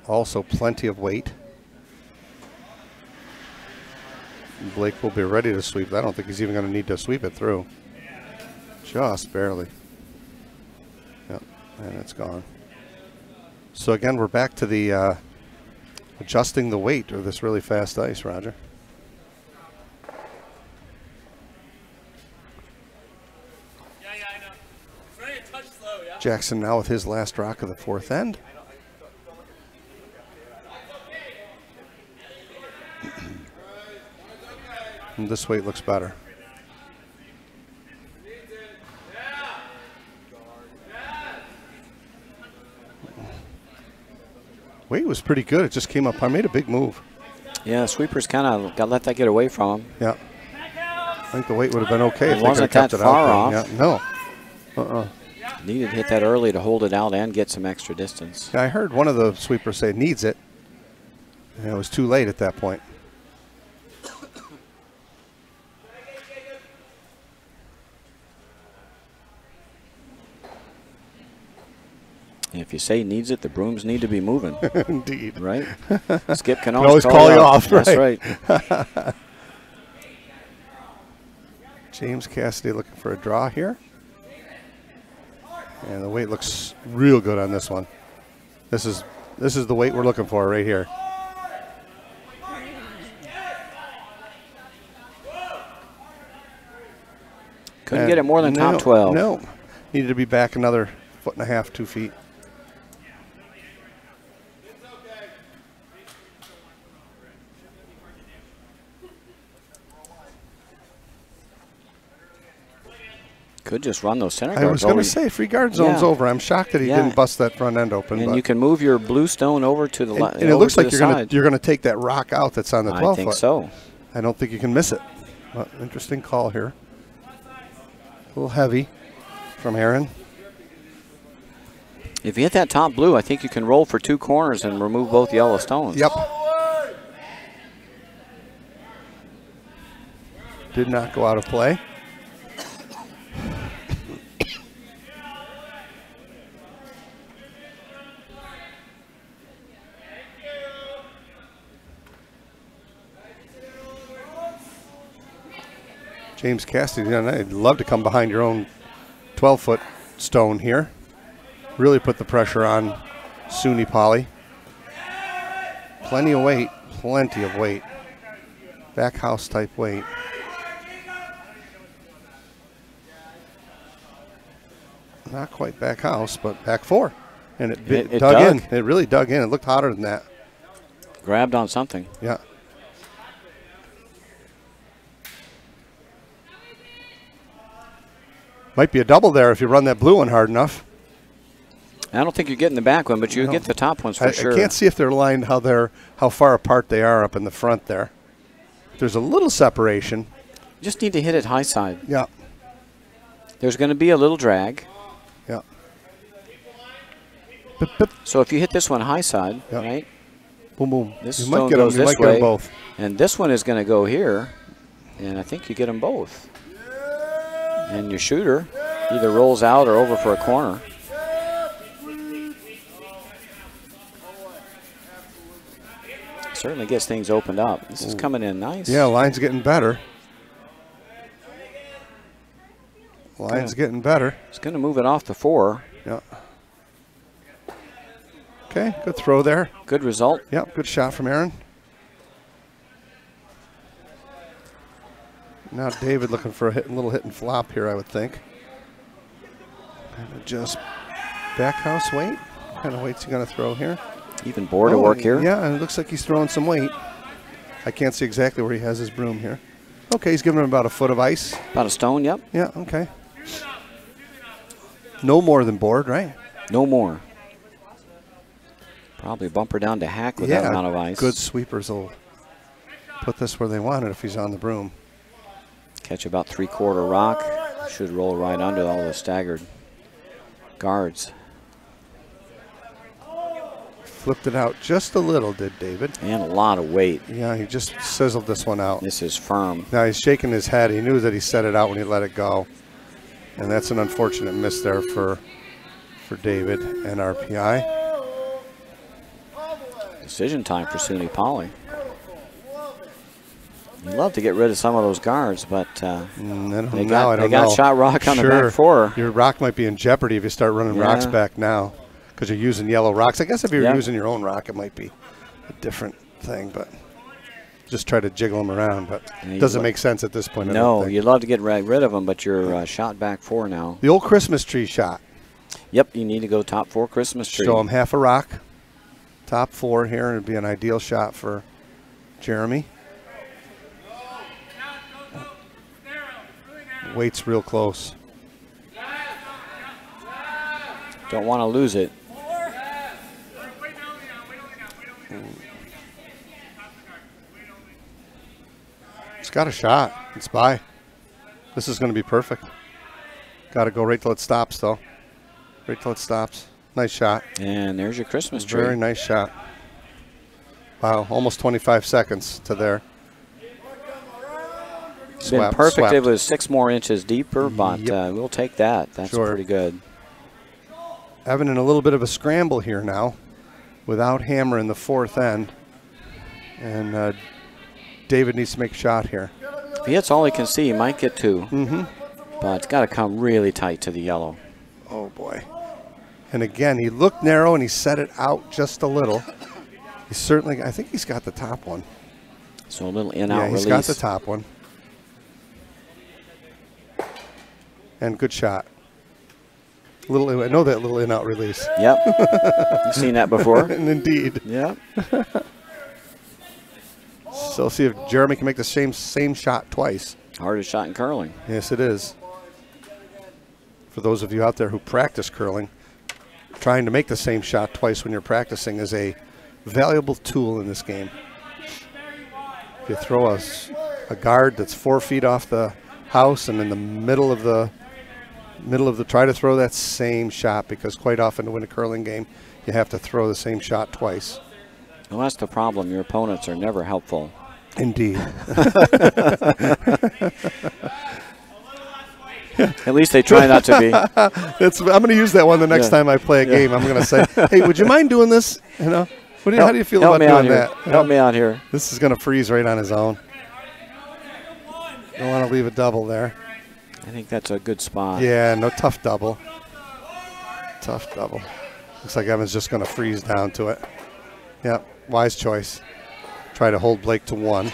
Also plenty of weight. Blake will be ready to sweep. I don't think he's even going to need to sweep it through. Just barely. Yep, and it's gone. So again, we're back to the adjusting the weight of this really fast ice, Roger. Yeah, I know. It's ready to touch slow, yeah? Jackson now with his last rock of the fourth end. And this weight looks better. Weight was pretty good. It just came up. I made a big move. Yeah, sweepers kind of got let that get away from him. Yeah. I think the weight would have been okay It if wasn't they could have kept that it far out. off. Yeah, no. Needed to hit that early to hold it out and get some extra distance. Yeah, I heard one of the sweepers say needs it. And it was too late at that point. If you say needs it, the brooms need to be moving. Indeed. Right? Skip can always call you off. That's right. right. James Cassidy looking for a draw here. And the weight looks real good on this one. This is the weight we're looking for right here. Couldn't get it more than top 12. No. Needed to be back another 1.5 feet, 2 feet. Could just run those center guards. I was going to say, free guard zone's over. I'm shocked that he didn't bust that front end open. And you can move your blue stone over to the left. And it looks like you're going to take that rock out that's on the 12 foot. I think so. I don't think you can miss it. But interesting call here. A little heavy from Aaron. If you hit that top blue, I think you can roll for 2 corners and remove both yellow stones. Yep. Did not go out of play. James Cassidy, I'd love to come behind your own 12-foot stone here. Really put the pressure on SUNY Poly. Plenty of weight, plenty of weight. Back house type weight. Not quite back house, but back 4. And it dug in. It really dug in. It looked hotter than that. Grabbed on something. Yeah. Might be a double there if you run that blue one hard enough. I don't think you're getting the back one, but you get the top ones for sure. I can't see if they're lined how far apart they are up in the front there. There's a little separation. You just need to hit it high side. Yeah. There's going to be a little drag. Yeah. So if you hit this one high side, right? Boom, boom. This stone goes this way, and this one is going to go here, and I think you get them both. And your shooter either rolls out or over for a corner. Certainly gets things opened up. This is coming in nice. Yeah, line's getting better. Line's getting better. It's going to move it off the 4. Yeah. Okay, good throw there. Good result. Yep, good shot from Aaron. Now David looking for a little hit and flop here, I would think. And just back house weight. What kind of weight's he going to throw here? Even board to work here. Yeah, and it looks like he's throwing some weight. I can't see exactly where he has his broom here. Okay, he's giving him about a foot of ice. About a stone, yep. Yeah, okay. No more than board, right? No more. Probably bumper down to hack with that amount of ice. Good sweepers will put this where they want it if he's on the broom. Catch about 3/4 rock. Should roll right under all the staggered guards. Flipped it out just a little, did David. And a lot of weight. Yeah, he just sizzled this one out. This is firm. Now he's shaking his head. He knew that he set it out when he let it go. And that's an unfortunate miss there for David and RPI. Decision time for SUNY Poly. You'd love to get rid of some of those guards, but they got shot rock on the back four. Your rock might be in jeopardy if you start running rocks back now because you're using yellow rocks. I guess if you're using your own rock, it might be a different thing, but just try to jiggle them around. But it doesn't make sense at this point. No, you'd love to get rid of them, but you're shot back four now. The old Christmas tree shot. Yep, you need to go top four Christmas tree. Show him half a rock. Top four here. It would be an ideal shot for Jeremy. Weight's real close. Don't want to lose it. It's got a shot. It's by. This is going to be perfect. Got to go right till it stops, though. Right till it stops. Nice shot. And there's your Christmas tree. Very nice shot. Wow, almost 25 seconds to there. It's been perfect. Swept. It was 6 more inches deeper, but we'll take that. That's pretty good. Evan in a little bit of a scramble here now without hammer in the fourth end. And David needs to make a shot here. If he hits all he can see, he might get 2. But it's got to come really tight to the yellow. Oh, boy. And again, he looked narrow and he set it out just a little. He certainly, I think he's got the top one. So a little in-out release. Yeah, he's got the top one. And good shot. I know that little in-out release. Yep. You've seen that before. And indeed. Yep. So see if Jeremy can make the same shot twice. Hardest shot in curling. Yes, it is. For those of you out there who practice curling, trying to make the same shot twice when you're practicing is a valuable tool in this game. If you throw a guard that's 4 feet off the house and in the middle of the try to throw that same shot, because quite often to win a curling game you have to throw the same shot twice. Well, that's the problem. Your opponents are never helpful. Indeed. At least they try not to be. I'm going to use that one the next time I play a game. I'm going to say, hey, would you mind doing this? You know, how do you feel about doing that? Help me out here. This is going to freeze right on his own. Don't want to leave a double there. I think that's a good spot. Yeah, no, tough double. Tough double. Looks like Evan's just going to freeze down to it. Yep, wise choice. Try to hold Blake to 1.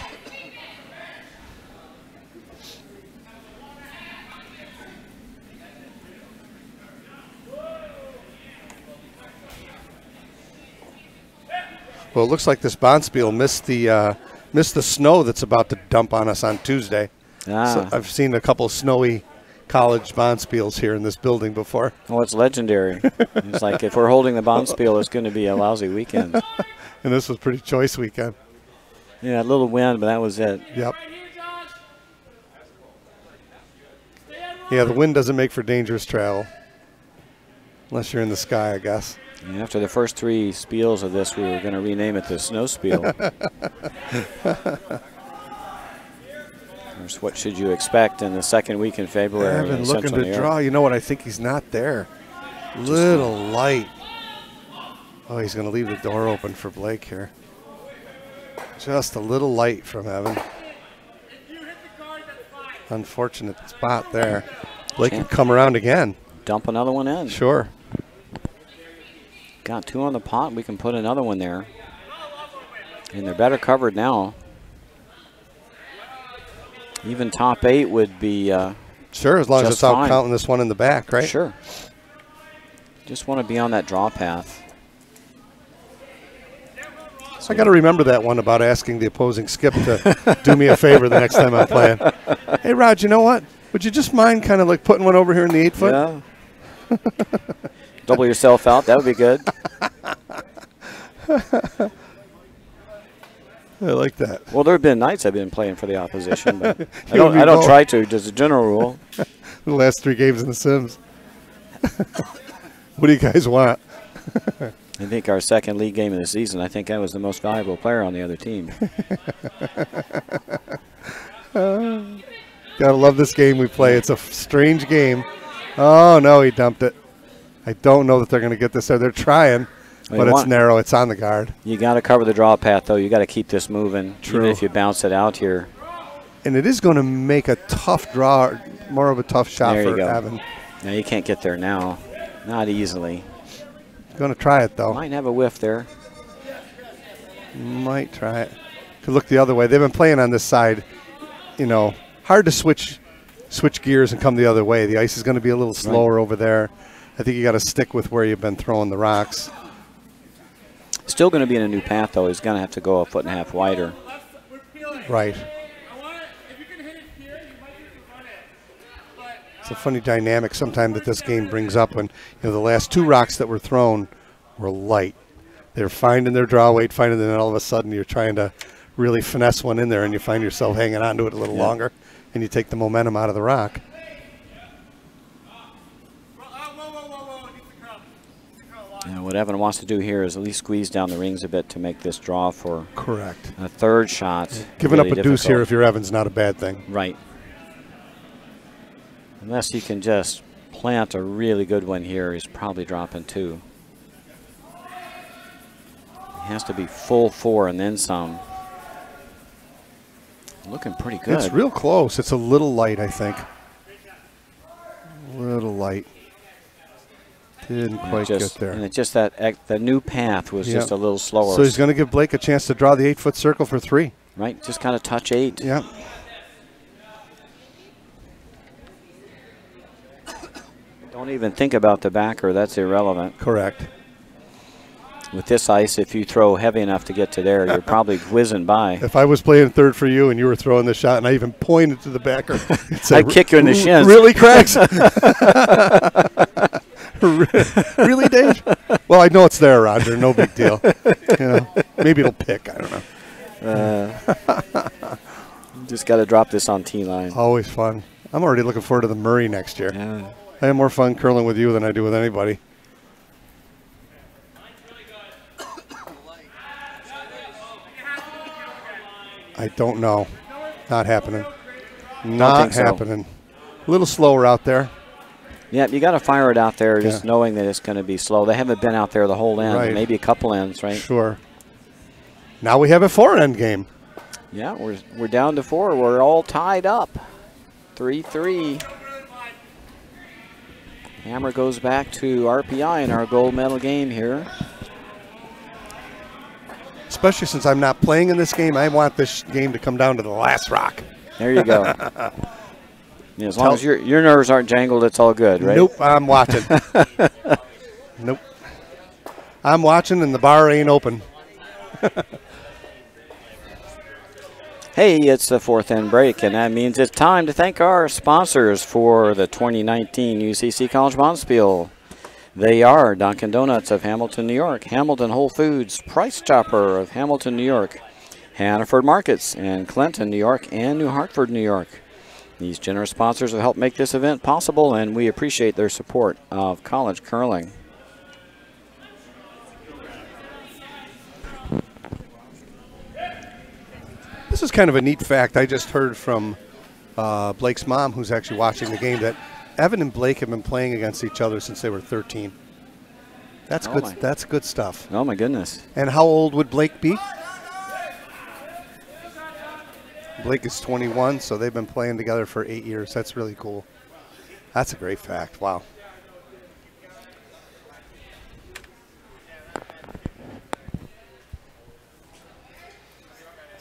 Well, it looks like this Bonspiel missed the snow that's about to dump on us on Tuesday. So I've seen a couple snowy college Bonspiels here in this building before. Oh, it's legendary. It's like if we're holding the Bonspiel, it's going to be a lousy weekend. And this was a pretty choice weekend. Yeah, a little wind, but that was it. Yep. Yeah, the wind doesn't make for dangerous travel. Unless you're in the sky, I guess. And after the first 3 spiels of this, we were going to rename it the Snow Spiel. There's what should you expect in the second week in February. Evan looking to draw. You know what? I think he's not there. Little light. Oh, he's going to leave the door open for Blake here. Just a little light from Evan. Unfortunate spot there. Blake can come around again. Dump another one in. Sure. Got 2 on the pot. We can put another one there. And they're better covered now. Even top 8 would be sure, as long as just it's out fine. counting this one in the back, right? Sure. Just want to be on that draw path. I got to remember that one about asking the opposing skip to do me a favor the next time I'm playing. Hey, Rod, you know what? Would you just mind kind of like putting one over here in the 8 foot? Yeah. Double yourself out. That would be good. I like that. Well, there have been nights I've been playing for the opposition, but I You and me don't both. try to, just a general rule. The last 3 games in the Sims. What do you guys want? I think our second league game of the season, I think I was the most valuable player on the other team. Gotta love this game we play. It's a strange game. Oh, no, he dumped it. I don't know that they're going to get this there. They're trying, but it's narrow. It's on the guard. You got to cover the draw path, though. You got to keep this moving, True. even if you bounce it out here. And it is going to make a tough draw, more of a tough shot There you for go. Evan. Now you can't get there now. Not easily. Going to try it, though. Might have a whiff there. Might try it. Could look the other way. They've been playing on this side. You know, hard to switch gears and come the other way. The ice is going to be a little slower over there. I think you got to stick with where you've been throwing the rocks. Still going to be in a new path, though. He's going to have to go 1.5 feet wider. Right. It's a funny dynamic sometimes that this game brings up when, you know, the last 2 rocks that were thrown were light. They're finding their draw weight, and then all of a sudden you're trying to really finesse one in there and you find yourself hanging on to it a little longer and you take the momentum out of the rock. And what Evan wants to do here is at least squeeze down the rings a bit to make this draw for Correct. a third shot. Giving really up a deuce difficult. here if you're Evans, not a bad thing. Right. Unless you can just plant a really good one here, he's probably dropping 2. He has to be full 4 and then some. Looking pretty good. It's real close. It's a little light, I think. A little light. Didn't quite get there. And it's just that the new path was just a little slower. So he's going to give Blake a chance to draw the 8 foot circle for 3. Right, just kind of touch 8. Yeah. Don't even think about the backer. That's irrelevant. Correct. With this ice, if you throw heavy enough to get to there, you're probably whizzing by. If I was playing third for you and you were throwing the shot and I even pointed to the backer, I'd kick you in the shins. Really, Craigs? Really, Dave? Well, I know it's there, Roger. No big deal. You know, maybe it'll pick. I don't know. Just got to drop this on T-line. Always fun. I'm already looking forward to the Murray next year. Yeah. I have more fun curling with you than I do with anybody. I don't know. Not happening. Not happening. A little slower out there. Yeah, you got to fire it out there just knowing that it's going to be slow. They haven't been out there the whole end, Right. maybe a couple ends, right? Sure. Now we have a 4-end game. Yeah, we're down to 4. We're all tied up. 3-3. Hammer goes back to RPI in our gold medal game here. Especially since I'm not playing in this game, I want this game to come down to the last rock. There you go. Yeah, as long as your nerves aren't jangled, it's all good, right? Nope, I'm watching. Nope. I'm watching and the bar ain't open. Hey, it's the 4th end break, and that means it's time to thank our sponsors for the 2019 UCC College Bonspiel. They are Dunkin' Donuts of Hamilton, New York, Hamilton Whole Foods, Price Chopper of Hamilton, New York, Hannaford Markets in Clinton, New York, and New Hartford, New York. These generous sponsors have helped make this event possible, and we appreciate their support of college curling. This is kind of a neat fact. I just heard from Blake's mom, who's actually watching the game, that Evan and Blake have been playing against each other since they were 13. That's good. That's good stuff. Oh my goodness! And how old would Blake be? Blake is 21, so they've been playing together for 8 years. That's really cool. That's a great fact. Wow.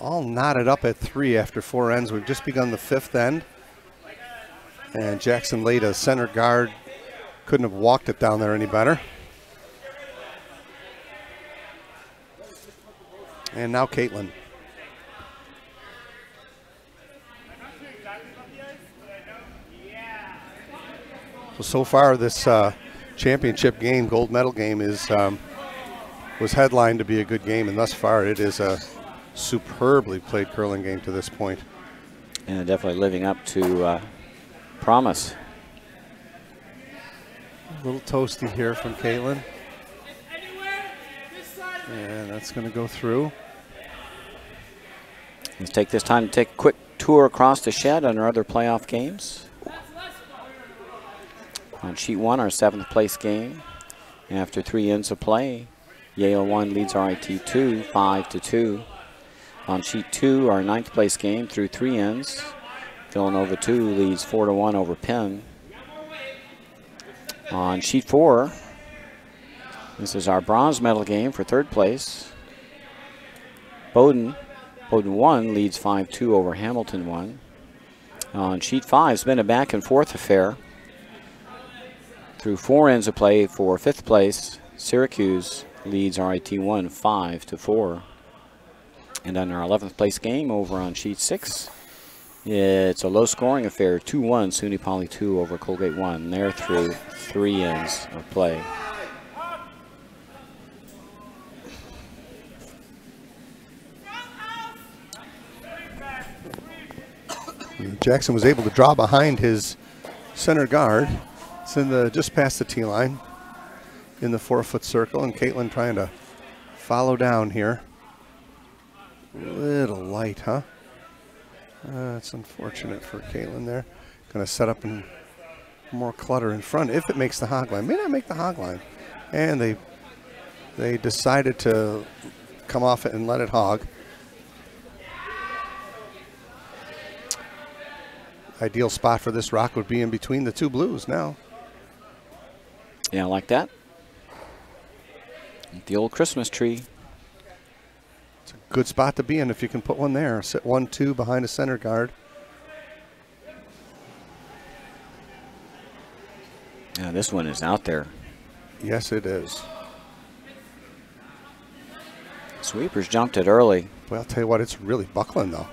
all knotted up at 3 after 4 ends. We've just begun the 5th end. And Jackson laid a center guard. Couldn't have walked it down there any better. And now Caitlin. So far this championship game, gold medal game, was headlined to be a good game, and thus far it is a superbly played curling game to this point. And definitely living up to promise. A little toasty here from Caitlin. And that's going to go through. Let's take this time to take a quick tour across the shed on our other playoff games. On sheet 1, our 7th place game. After 3 ends of play, Yale 1 leads RIT 2, 5-2. On sheet 2, our 9th place game through 3 ends. Villanova 2 leads 4-1 over Penn. On sheet 4, this is our bronze medal game for 3rd place. Bowdoin 1 leads 5-2 over Hamilton 1. On sheet 5, it's been a back and forth affair. Through 4 ends of play for 5th place, Syracuse leads RIT 1 5-4. And on our 11th place game over on sheet 6, it's a low scoring affair, 2-1 SUNY Poly 2 over Colgate 1. They're through 3 ends of play. Jackson was able to draw behind his center guard. It's in the just past the tee line in the 4-foot circle, and Caitlin trying to follow down here. Little light, huh? That's unfortunate for Caitlin there. Going to set up and more clutter in front if it makes the hog line. May not make the hog line. And they decided to come off it and let it hog. Ideal spot for this rock would be in between the 2 blues now. Yeah, I like that. The old Christmas tree. It's a good spot to be in if you can put one there. Sit 1-2 behind a center guard. Yeah, this one is out there. Yes, it is. Sweepers jumped it early. Well, I'll tell you what, it's really buckling though.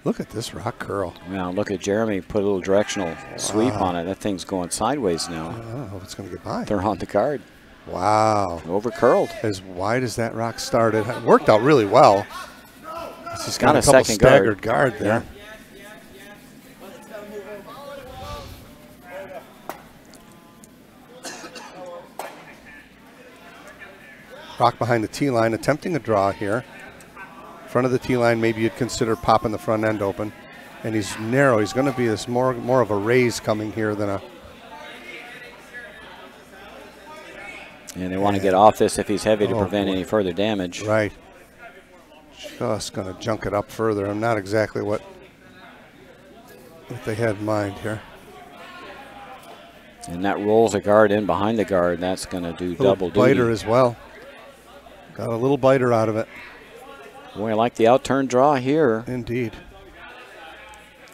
Look at this rock curl. Now look at Jeremy put a little directional sweep on it. That thing's going sideways now. I don't know if it's going to get by. They're on the guard. Wow. Over curled. As wide as that rock started. It worked out really well. It's just got a couple second staggered guard there. Yeah. Rock behind the tee line, attempting a draw here. Front of the tee line, maybe you'd consider popping the front end open. And he's narrow. He's going to be this more of a raise coming here than a. And they want to get off this if he's heavy to prevent any further damage. Right. Just going to junk it up further. I'm not exactly what they had in mind here. And that rolls a guard in behind the guard. That's going to do double duty. Biter as well. Got a little biter out of it. Boy, I like the out-turn draw here. Indeed.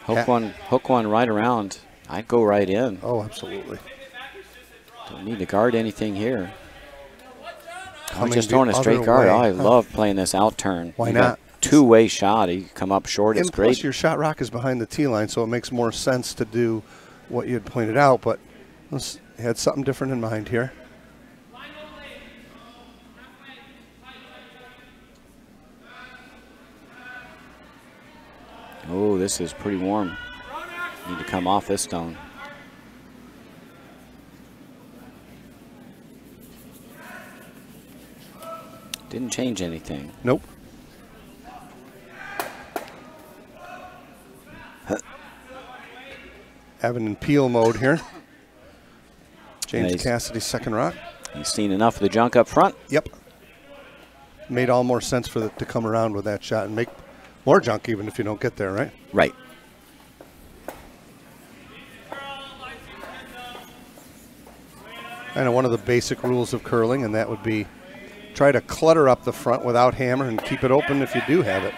Hook one right around. I'd go right in. Oh, absolutely. Don't need to guard anything here. I'm just the throwing a straight other guard. way. Oh, I love playing this out-turn. Why You not? got two-way shot. You come up short. It's And plus great. your shot rock is behind the tee line, so it makes more sense to do what you had pointed out, but you had something different in mind here. Oh, this is pretty warm. Need to come off this stone. Didn't change anything. Nope. Evan in peel mode here. James Cassidy's second rock. He's seen enough of the junk up front. Yep. Made all more sense for to come around with that shot and make more junk even if you don't get there, right? Right. I know one of the basic rules of curling, and that would be try to clutter up the front without hammer and keep it open if you do have it.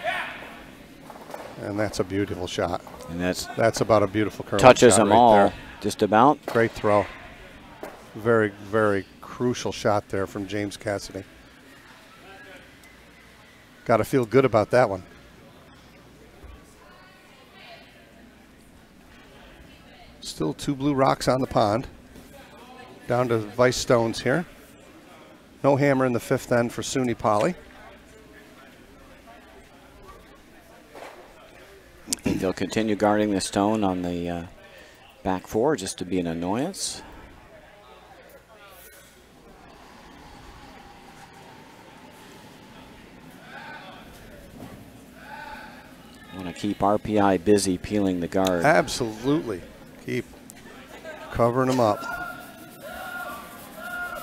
And that's a beautiful shot. And that's about a beautiful curling touches shot them right all, there. just about. Great throw. Very, very crucial shot there from James Cassidy. Got to feel good about that one. Still 2 blue rocks on the pond. Down to Vice Stones here. No hammer in the 5th end for SUNY Poly. I think they'll continue guarding the stone on the back 4 just to be an annoyance. Want to keep RPI busy peeling the guard. Absolutely. Keep covering them up.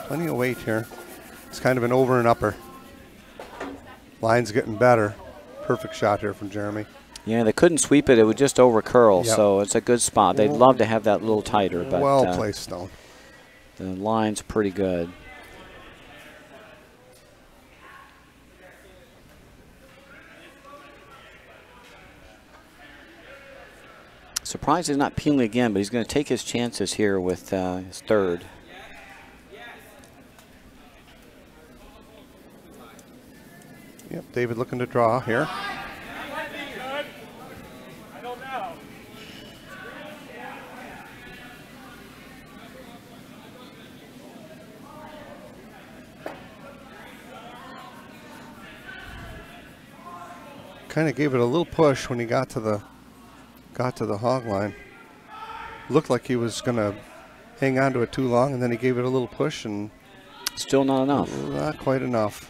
Plenty of weight here. It's kind of an over and upper. Line's getting better. Perfect shot here from Jeremy. Yeah, they couldn't sweep it. It would just over curl, Yep. so it's a good spot. They'd love to have that a little tighter, but well placed stone. The line's pretty good. Surprised he's not peeling again, but he's going to take his chances here with his 3rd. Yep, David looking to draw here. Kind of gave it a little push when he got to the hog line. Looked like he was going to hang on to it too long, and then he gave it a little push, and still not enough. Not quite enough.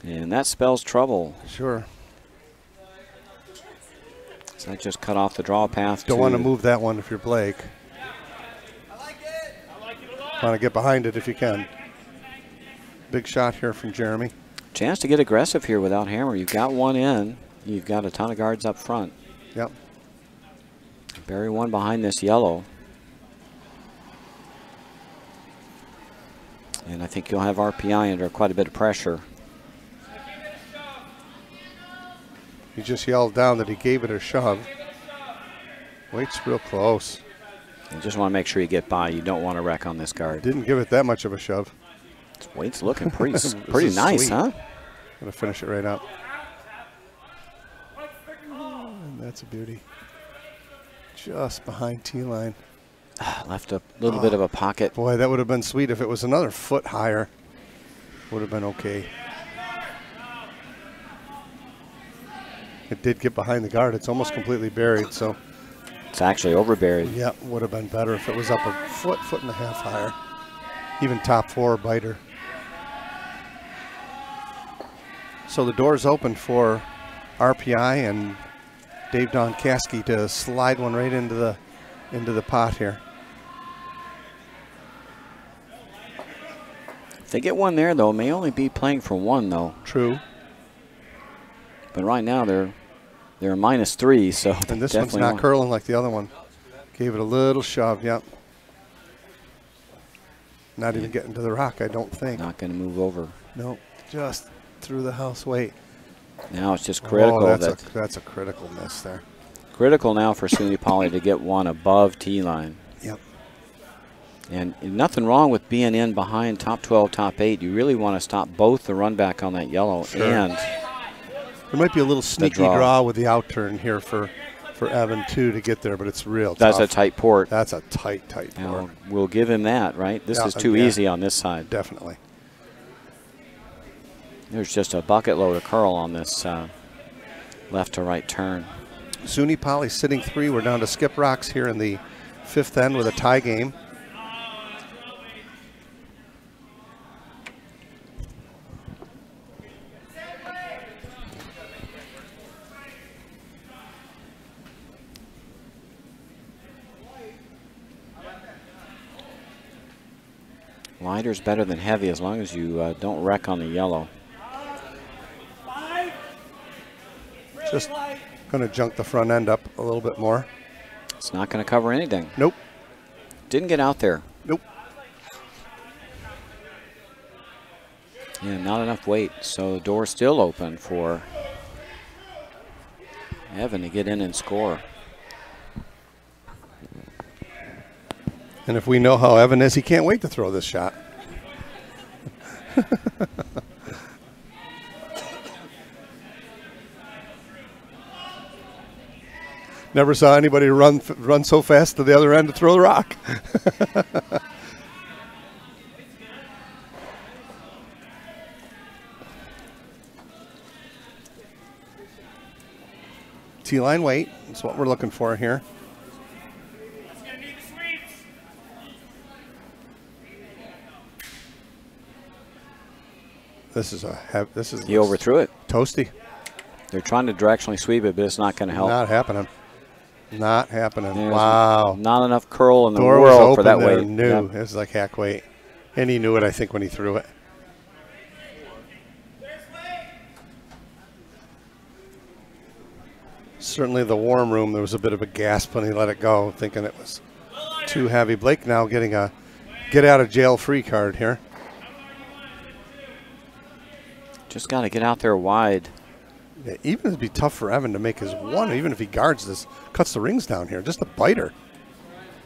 And that spells trouble. Sure. So that just cut off the draw path. Don't want to move that one if you're Blake. I like it. I like it a lot. Want to get behind it if you can. Big shot here from Jeremy. Chance to get aggressive here without hammer. You've got one in. You've got a ton of guards up front. Yep. Bury one behind this yellow. And I think you'll have RPI under quite a bit of pressure. He just yelled down that he gave it a shove. Wait's real close. You just want to make sure you get by. You don't want to wreck on this guard. Didn't give it that much of a shove. Wait's looking pretty nice, sweet. huh? Gonna finish it right up. And that's a beauty. Just behind T-line. Left a little bit of a pocket. Boy, that would have been sweet if it was another foot higher. Would have been okay. It did get behind the guard. It's almost completely buried, so. It's actually overburied. Yeah, would have been better if it was up a foot, foot and a half higher. Even top 4 biter. So the door's open for RPI and Dave Doncaskey to slide one right into the pot here. If they get one there, though, may only be playing for 1, though. True. But right now they're -3, so and this one's not curling like the other one. Gave it a little shove. Yep. Not even getting to the rock, I don't think. Not going to move over. Nope. Just through the house weight. Now it's just critical. Oh, that's a critical miss there. Critical now for SUNY Poly to get one above T-line. Yep. And nothing wrong with being in behind top 12, top 8. You really want to stop both the run back on that yellow and there might be a little sneaky draw with the outturn here for Evan too to get there, but it's real tough. That's a tight port. That's a tight port. Now, we'll give him that, right? This is too easy on this side. Definitely. There's just a bucket load of curl on this left to right turn. SUNY Poly sitting 3. We're down to skip rocks here in the 5th end with a tie game. Lighter's better than heavy as long as you don't wreck on the yellow. Just going to junk the front end up a little bit more. It's not going to cover anything. Nope. Didn't get out there. Nope. Yeah, not enough weight. So the door's still open for Evan to get in and score. And if we know how Evan is, he can't wait to throw this shot. Never saw anybody run so fast to the other end to throw the rock. T-line weight, that's what we're looking for here. This is He overthrew it. Toasty. They're trying to directionally sweep it, but it's not going to help. Not happening. Not happening. There's wow. Not enough curl in the Door was world open for that there, weight. Knew. Yep. It was like hack weight. And he knew it, I think, when he threw it. Certainly the warm room, there was a bit of a gasp when he let it go, thinking it was too heavy. Blake now getting a get-out-of-jail-free card here. Just got to get out there wide. Yeah, even it'd be tough for Evan to make his one, even if he guards this, cuts the rings down here. Just a biter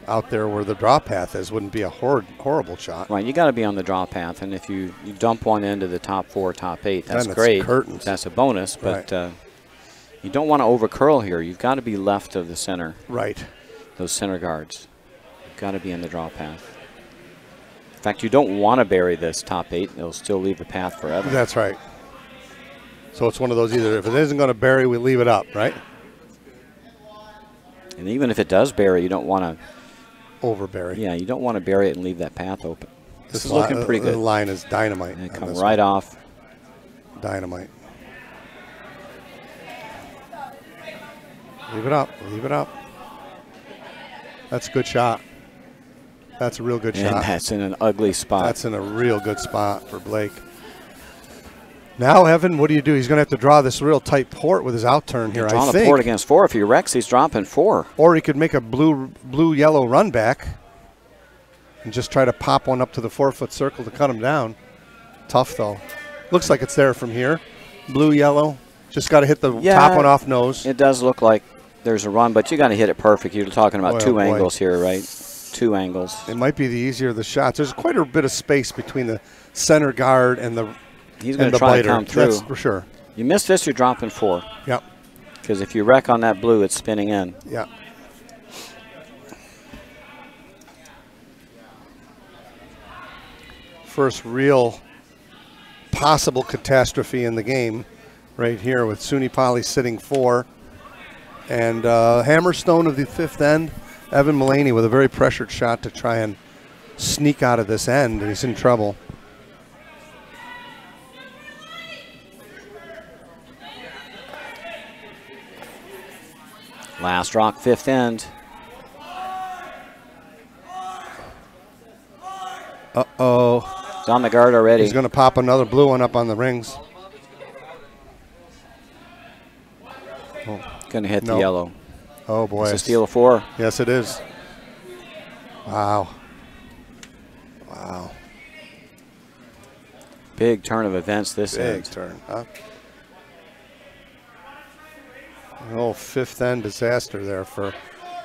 out there where the draw path is wouldn't be a horrible shot. Right, you got to be on the draw path, and if you dump one into the top 4, top 8, that's then great. It's curtains. That's a bonus, but Right. you don't want to over curl here. You've got to be left of the center. Right. Those center guards. You've got to be in the draw path. In fact, you don't want to bury this top 8. It'll still leave the path for Evan. That's right. So it's one of those either if it isn't going to bury, we leave it up, right? And even if it does bury, you don't want to Overbury. Yeah, you don't want to bury it and leave that path open. This is looking pretty good. The line is dynamite. And it come right off. Dynamite. Leave it up. Leave it up. That's a good shot. That's a real good And shot. that's in an ugly spot. That's in a real good spot for Blake. Now, Evan, what do you do? He's going to have to draw this real tight port with his out turn here, I Drawing think. a port against 4. If he wrecks, he's dropping 4. Or he could make a blue-yellow run back and just try to pop one up to the 4-foot circle to cut him down. Tough, though. Looks like it's there from here. Blue-yellow. Just got to hit the top one off nose. It does look like there's a run, but you got to hit it perfect. You're talking about two angles here, right? 2 angles. It might be the easier of the shots. There's quite a bit of space between the center guard and the He's going to try to come through. That's for sure. You miss this, you're dropping 4. Yep. Because if you wreck on that blue, it's spinning in. Yeah. First real possible catastrophe in the game right here with Sunipali sitting 4. And Hammerstone of the 5th end, Evan Mullaney with a very pressured shot to try and sneak out of this end, and he's in trouble. Last rock, 5th end. Uh-oh. He's on the guard already. He's going to pop another blue one up on the rings. Going to hit the yellow. Oh, boy. It's a steal of 4. Yes, it is. Wow. Wow. Big turn of events this end. Big turn, huh? An old 5th end disaster there for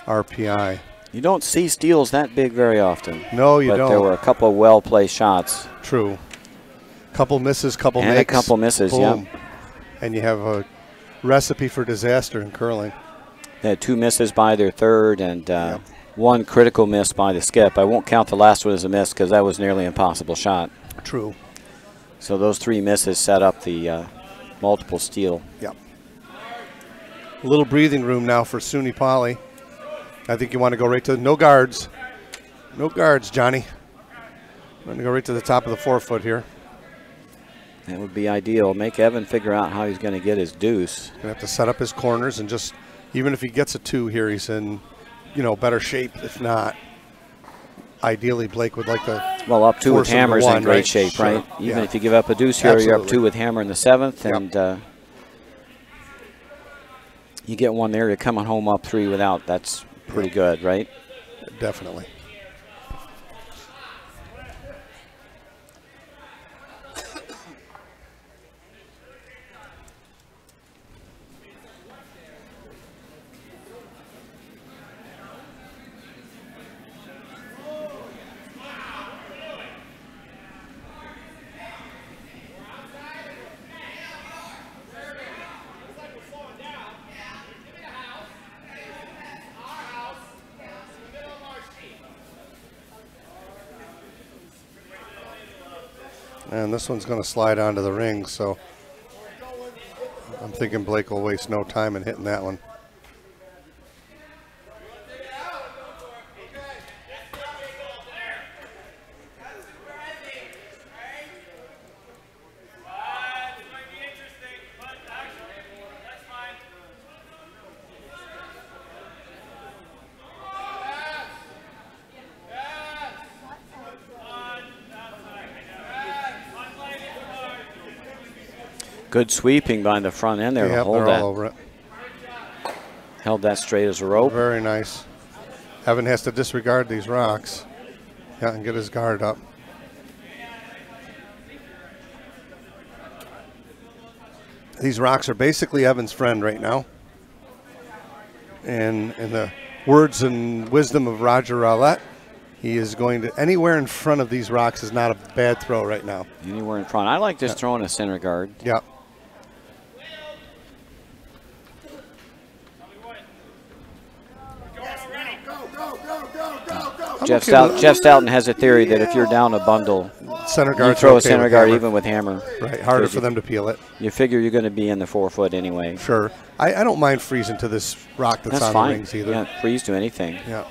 RPI. You don't see steals that big very often. No, you but don't. There were a couple of well-placed shots. True. Couple misses, couple and makes. And a couple misses, boom. yeah. And you have a recipe for disaster in curling. They had 2 misses by their 3rd and 1 critical miss by the skip. I won't count the last one as a miss because that was nearly an impossible shot. True. So those 3 misses set up the multiple steal. Yep. A little breathing room now for Sunipali. I think you want to go right to no guards. No guards, Johnny. I'm going to go right to the top of the 4-foot here. That would be ideal. Make Evan figure out how he's going to get his deuce. Going to have to set up his corners and just, even if he gets a 2 here, he's in, better shape. If not, ideally Blake would like to. Well, up 2 with hammer's in great right? shape, Sure. right? Even Yeah. if you give up a deuce here, Absolutely. you're up 2 with hammer in the 7th, Yep. and you get 1 there. You're coming home up 3 without. That's pretty good, right? Definitely. And this one's going to slide onto the ring, so I'm thinking Blake will waste no time in hitting that one. Good sweeping by the front end there to hold they're that. all over it. Held that straight as a rope. Very nice. Evan has to disregard these rocks. Yeah, and get his guard up. These rocks are basically Evan's friend right now. And in the words and wisdom of Roger Rowlett, he is going to, anywhere in front of these rocks is not a bad throw right now. Anywhere in front. I like just throwing a center guard. Yeah. Jeff Stoughton has a theory that if you're down a bundle, center guard, you throw a center guard even with hammer. Right, harder for them to peel it. You figure you're going to be in the 4 foot anyway. Sure. I don't mind freezing to this rock that's on fine. The rings either. Yeah, freeze to anything. Yeah.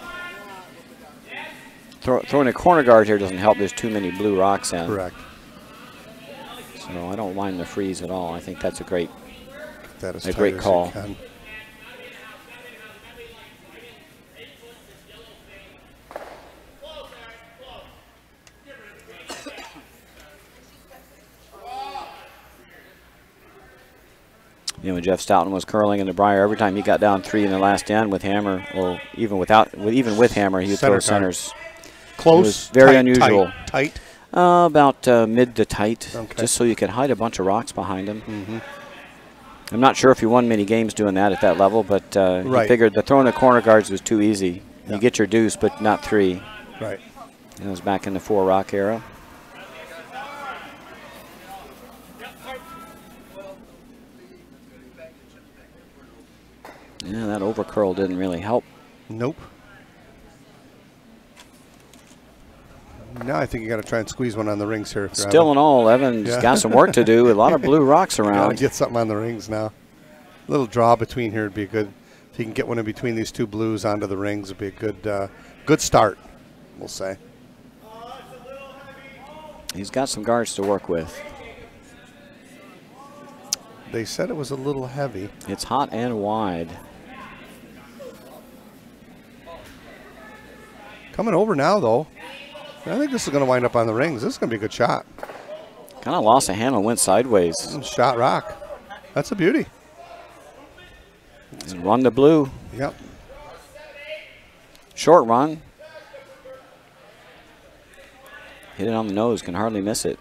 Throwing a corner guard here doesn't help. There's too many blue rocks in. Correct. So I don't mind the freeze at all. I think that's a great great call. You know, when Jeff Stoughton was curling in the Briar, every time he got down 3 in the last end with hammer, or even with hammer, he would throw centers. Close, it was very unusual. Tight. About mid to tight, okay. Just so you could hide a bunch of rocks behind him. Mm-hmm. I'm not sure if he won many games doing that at that level, but he figured the throwing the corner guards was too easy. Yeah. You get your deuce, but not 3. Right. And it was back in the 4 rock era. Yeah, that overcurl didn't really help. Nope. Now I think you got to try and squeeze one on the rings here. Still in all, Evan's got some work to do. A lot of blue rocks around. Get something on the rings now. A little draw between here would be good. If you can get one in between these 2 blues onto the rings, would be a good start, we'll say. He's got some guards to work with. They said it was a little heavy. It's hot and wide. Coming over now, though. I think this is going to wind up on the rings. This is going to be a good shot. Kind of lost a handle, went sideways. Shot rock. That's a beauty. And run the blue. Yep. Short run. Hit it on the nose, can hardly miss it.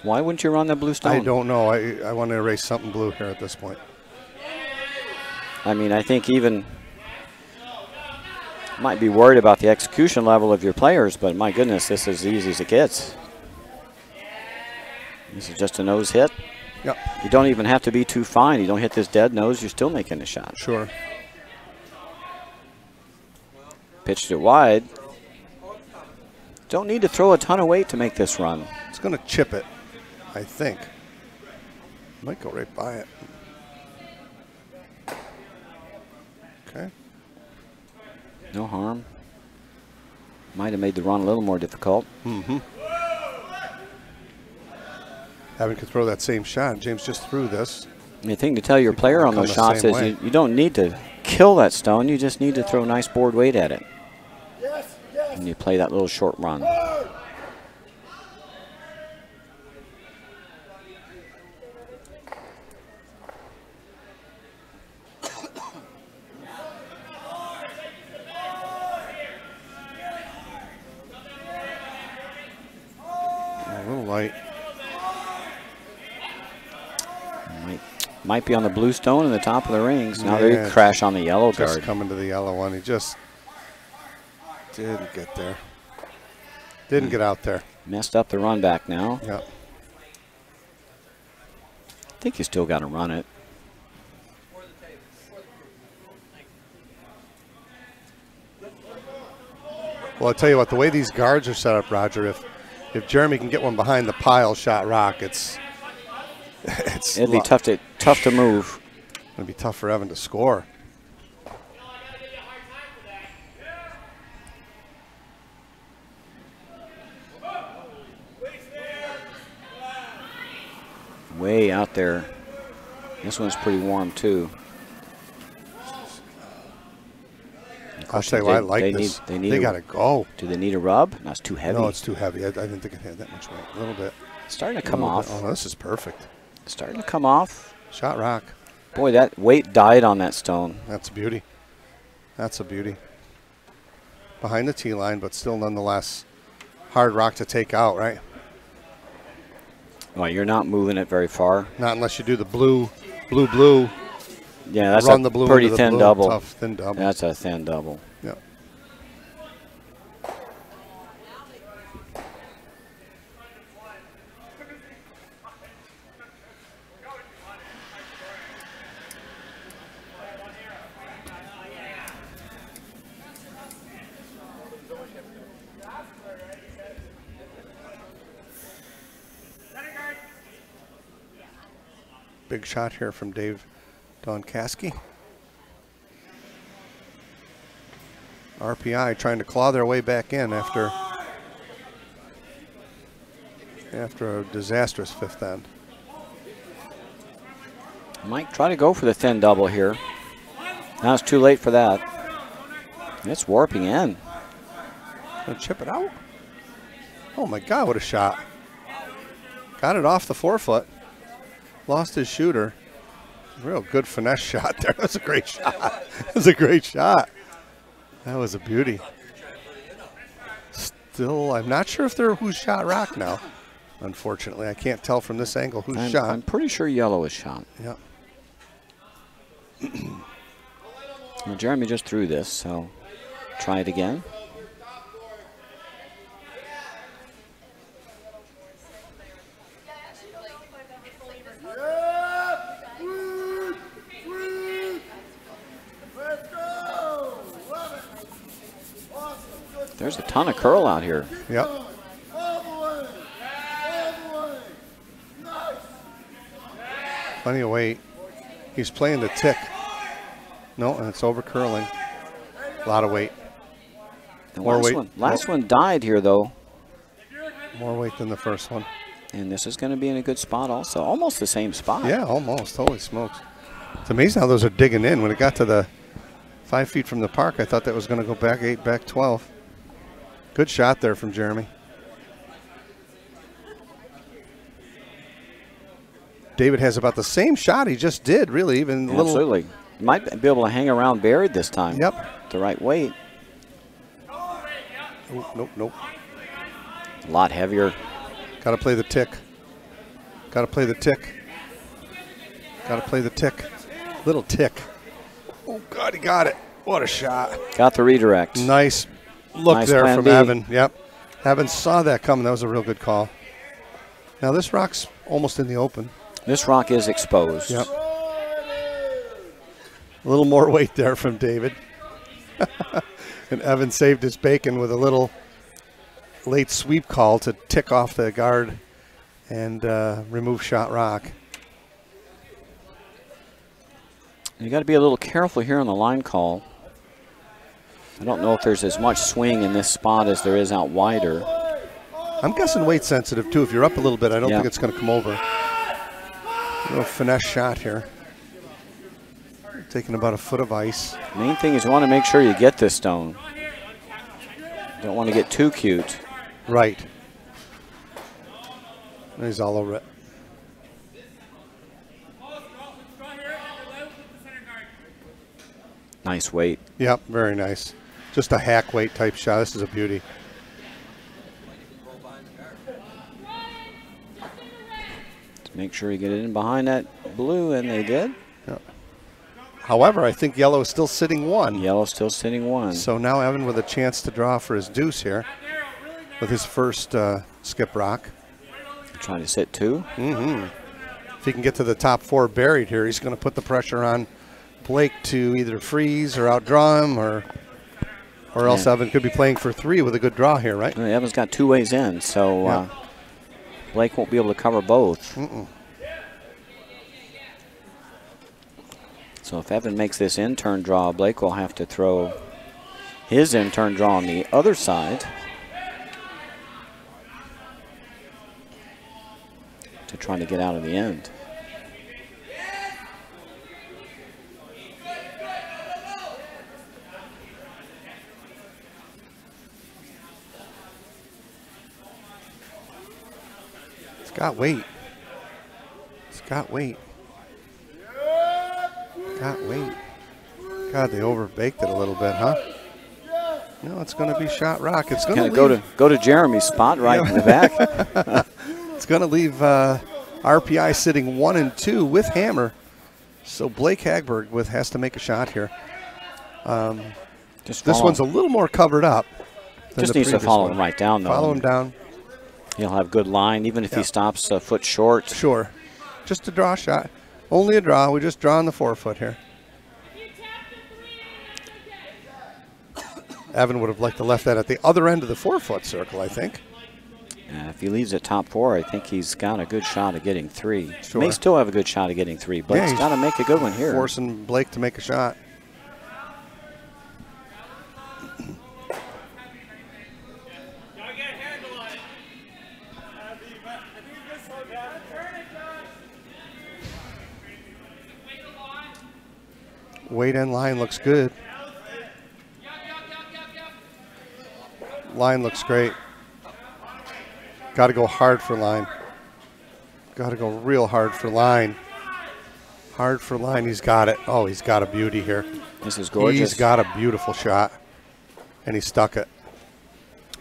Why wouldn't you run the blue stone? I don't know. I want to erase something blue here at this point. I mean, I think even might be worried about the execution level of your players, but my goodness, this is as easy as it gets. This is just a nose hit. Yep. You don't even have to be too fine. You don't hit this dead nose, you're still making a shot. Sure. Pitched it wide. Don't need to throw a ton of weight to make this run. It's going to chip it, I think. Might go right by it. Okay. No harm. Might have made the run a little more difficult. Mm-hmm. Evan could throw that same shot. James just threw this. The thing to tell your player on those shots is you don't need to kill that stone. You just need to throw nice board weight at it. And you play that little short run. A little light. Might be on the blue stone in the top of the rings. Now they crash on the yellow guard. Just coming to the yellow one. He just didn't get there. Didn't get out there. Messed up the run back now. Yeah. I think you still got to run it. Well, I'll tell you what, the way these guards are set up, Roger, if Jeremy can get one behind the pile shot rock, it'd be tough to move. It'll be tough for Evan to score. Way out there. This one's pretty warm too. I'll tell you why I like this. They got to go. Do they need a rub? No, it's too heavy. No, it's too heavy. I didn't think it had that much weight. A little bit. It's starting to come off. Oh, this is perfect. It's starting to come off. Shot rock. Boy, that weight died on that stone. That's a beauty. That's a beauty. Behind the tee line, but still nonetheless hard rock to take out, right? Well, you're not moving it very far. Not unless you do the blue. Yeah, that's Run a the blue pretty into the thin blue. double. Tough, thin double. That's a thin double. Yep. Big shot here from Dave Donkaski. RPI trying to claw their way back in after a disastrous fifth end. Mike, try to go for the thin double here. Now it's too late for that. It's warping in. Gonna chip it out. Oh my God, what a shot. Got it off the forefoot. Lost his shooter. Real good finesse shot there. That was a great shot. That was a great shot. That was a beauty. Still, I'm not sure if they're who's shot rock now. Unfortunately, I can't tell from this angle who's shot. I'm pretty sure yellow is shot. Yeah. Well, Jeremy just threw this, so try it again. There's a ton of curl out here. Yep. Plenty of weight. He's playing the tick. No, and it's over curling. A lot of weight. The last one died here, though. More weight than the first one. And this is going to be in a good spot also. Almost the same spot. Yeah, almost. Holy smokes. It's amazing how those are digging in. When it got to the 5 feet from the park, I thought that was going to go back 8, back 12. Good shot there from Jeremy. David has about the same shot he just did, really. Even a little. Absolutely. Might be able to hang around buried this time. Yep. The right weight. Oh, nope. A lot heavier. Got to play the tick. Got to play the tick. Got to play the tick. Little tick. Oh, God, he got it. What a shot. Got the redirect. Nice look Nice there plan from B. Evan. Yep. Evan saw that coming. That was a real good call. Now, this rock's almost in the open. This rock is exposed. Yep. A little more weight there from David. And Evan saved his bacon with a little late sweep call to tick off the guard and remove shot rock. You got to be a little careful here on the line call. I don't know if there's as much swing in this spot as there is out wider. I'm guessing weight sensitive too. If you're up a little bit, I don't think it's going to come over. A little finesse shot here. Taking about a foot of ice. Main thing is you want to make sure you get this stone. Don't want to get too cute. Right. He's all over it. Nice weight. Yep, very nice. Just a hack weight type shot. This is a beauty. Make sure you get it in behind that blue, and they did. Yep. However, I think yellow is still sitting one. Yellow's still sitting one. So now Evan with a chance to draw for his deuce here with his first skip rock. Trying to sit two. Mm-hmm. If he can get to the top four buried here, he's going to put the pressure on Blake to either freeze or outdraw him or Or else Evan could be playing for 3 with a good draw here, right? Evan's got 2 ways in, so Blake won't be able to cover both. So if Evan makes this in-turn draw, Blake will have to throw his in-turn draw on the other side to try to get out of the end. It's got weight. It's got weight. Got weight. God, they overbaked it a little bit, huh? No, it's going to be shot rock. It's going to go to Jeremy's spot right in the back. It's going to leave RPI sitting 1 and 2 with hammer. So Blake Hagberg has to make a shot here. This one's a little more covered up. Just needs to follow him right down, though. Follow him down. He'll have good line, even if he stops a foot short. Sure. Just a draw shot. Only a draw. We're just drawing the 4-foot here. Evan would have liked to left that at the other end of the 4-foot circle, I think. If he leaves at top 4, I think he's got a good shot of getting 3. Sure. May still have a good shot of getting 3, but he's got to make a good one here. Forcing Blake to make a shot. Weight and line looks good. Line looks great. Got to go hard for line. Got to go real hard for line. Hard for line. He's got it. Oh, he's got a beauty here. This is gorgeous. He's got a beautiful shot. And he stuck it.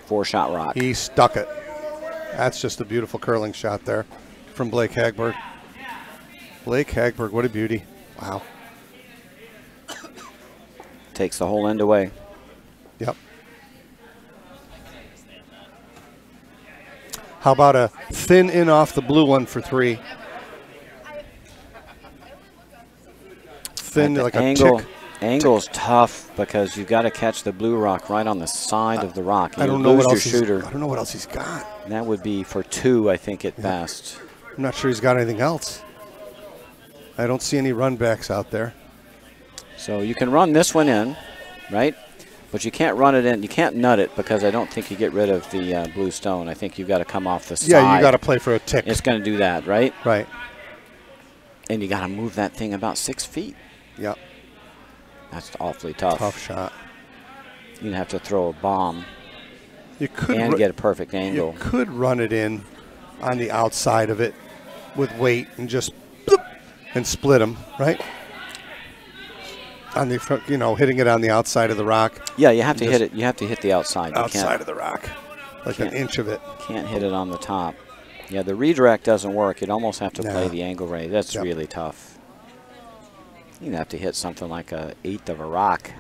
4-shot rock. He stuck it. That's just a beautiful curling shot there from Blake Hagberg. Blake Hagberg, what a beauty. Wow. Takes the whole end away. Yep. How about a thin in off the blue one for 3? Thin, like angle, a tick. Angle's tough because you've got to catch the blue rock right on the side of the rock. I don't know what else I don't know what else he's got. And that would be for 2, I think, at best. I'm not sure he's got anything else. I don't see any run backs out there. So you can run this one in, right? But you can't run it in. You can't nut it because I don't think you get rid of the blue stone. I think you've got to come off the side. Yeah, you got to play for a tick. It's going to do that, right? Right. And you got to move that thing about 6 feet. Yep. That's awfully tough. Tough shot. You'd have to throw a bomb you could and get a perfect angle. You could run it in on the outside of it with weight and just bloop, and split them, right? On the front, you know, hitting it on the outside of the rock. Yeah, you have to hit it. You have to hit the outside. Outside of the rock, like an inch of it. Can't hit it on the top. Yeah, the redirect doesn't work. You'd almost have to play the angle right. That's really tough. You'd have to hit something like an 1/8 of a rock.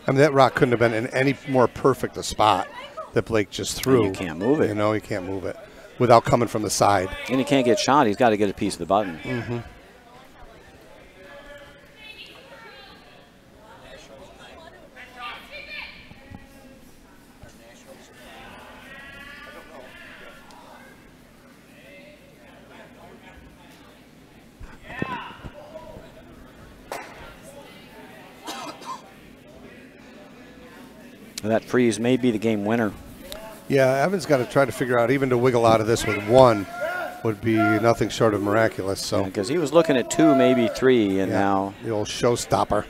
I mean, that rock couldn't have been in any more perfect a spot that Blake just threw. You can't move it. You know, he can't move it without coming from the side. And he can't get shot. He's got to get a piece of the button. Mm-hmm. That freeze may be the game winner. Yeah, Evan's got to try to figure out, even to wiggle out of this with 1 would be nothing short of miraculous. So because he was looking at 2, maybe 3, and now the old showstopper.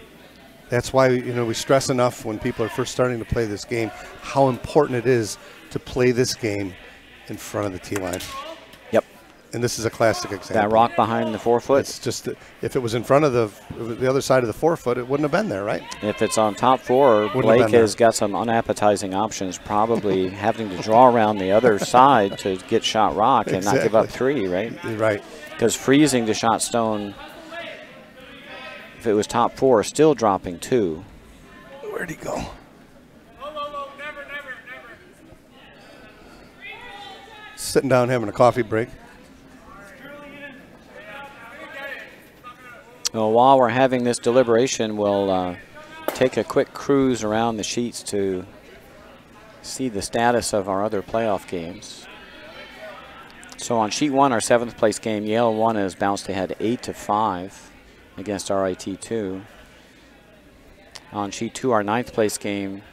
That's why, you know, we stress enough when people are first starting to play this game how important it is to play this game in front of the tee line. Yep. And this is a classic example. That rock behind the 4-foot. It's just if it was in front of the other side of the 4-foot, it wouldn't have been there, right? If it's on top 4, Blake has got some unappetizing options, probably having to draw around the other side to get shot rock and not give up 3, right? You're right. Because freezing to shot stone, if it was top 4, still dropping 2. Where'd he go? Never. Sitting down having a coffee break. Well, while we're having this deliberation, we'll take a quick cruise around the sheets to see the status of our other playoff games. So on sheet 1, our 7th place game, Yale 1 has bounced ahead 8-5 against RIT 2. On sheet 2, our 9th place game,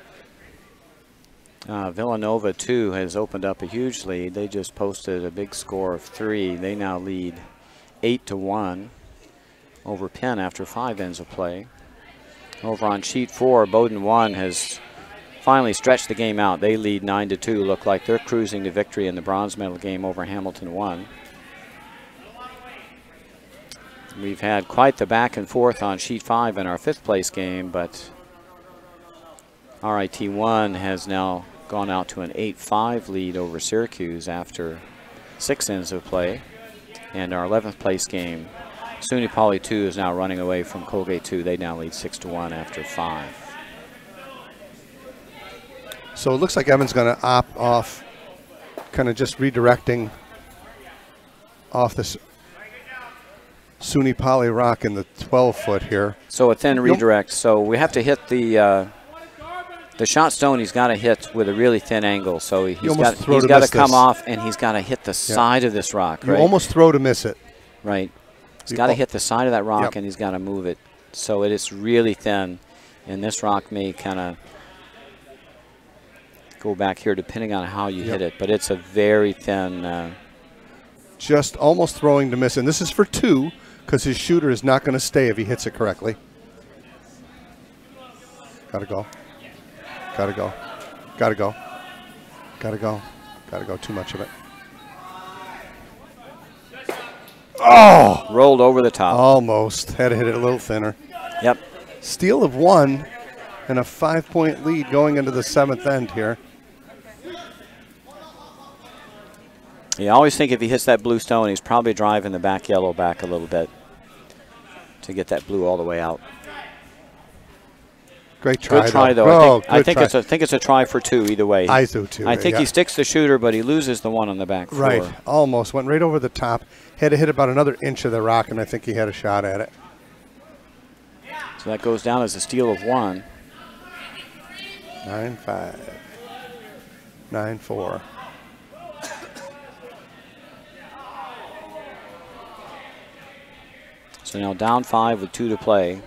Villanova 2 has opened up a huge lead. They just posted a big score of 3. They now lead 8-1 over Penn after 5 ends of play. Over on sheet 4, Bowdoin 1 has finally stretched the game out. They lead 9-2. Look like they're cruising to victory in the bronze medal game over Hamilton 1. We've had quite the back and forth on sheet 5 in our 5th place game, but RIT 1 has now gone out to an 8-5 lead over Syracuse after 6 ends of play. And our 11th place game, SUNY Poly 2 is now running away from Colgate 2. They now lead 6-1 after 5. So it looks like Evan's going to opt off, kind of just redirecting off this SUNY Poly rock in the 12-foot here. So a thin redirect. So we have to hit the shot stone. He's got to hit with a really thin angle. So he's got to come off, and he's got to hit the side of this rock. You right? almost throw to miss it. Right. He's got to hit the side of that rock, and he's got to move it. So it is really thin, and this rock may kind of go back here depending on how you hit it. But it's a very thin. Just almost throwing to miss, and this is for 2 because his shooter is not going to stay if he hits it correctly. Got to go. Got to go. Got to go. Got to go. Got to go. Too much of it. Oh! Rolled over the top. Almost. Had to hit it a little thinner. Yep. Steal of 1 and a 5-point lead going into the 7th end here. You always think if he hits that blue stone, he's probably driving the back yellow back a little bit to get that blue all the way out. Great try. Good try, though. Oh, I think it's a try for 2 either way. I do too. I think he sticks the shooter, but he loses the one on the back floor. Right. Almost went right over the top. Had to hit about another inch of the rock, and I think he had a shot at it. So that goes down as a steal of 1. 9-5. 9-4. So now down 5 with 2 to play.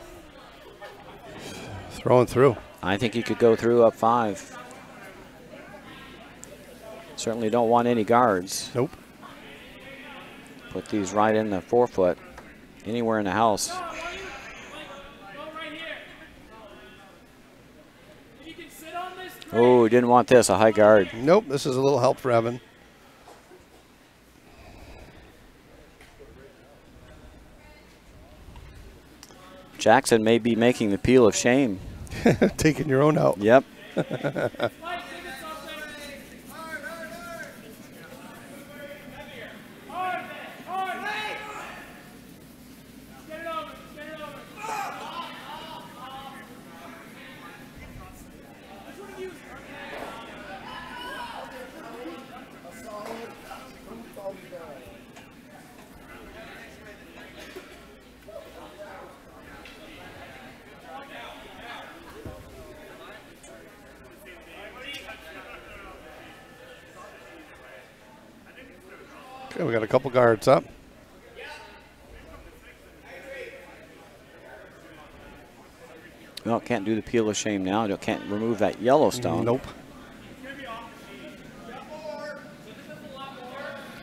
Throwing through. I think he could go through up 5. Certainly don't want any guards. Nope. Put these right in the 4-foot, anywhere in the house. Oh, didn't want this, a high guard. Nope, this is a little help for Evan. Jackson may be making the peel of shame. Taking your own out. Yep. Okay, we got a couple guards up. Well, can't do the peel of shame now. Can't remove that yellow stone. Nope.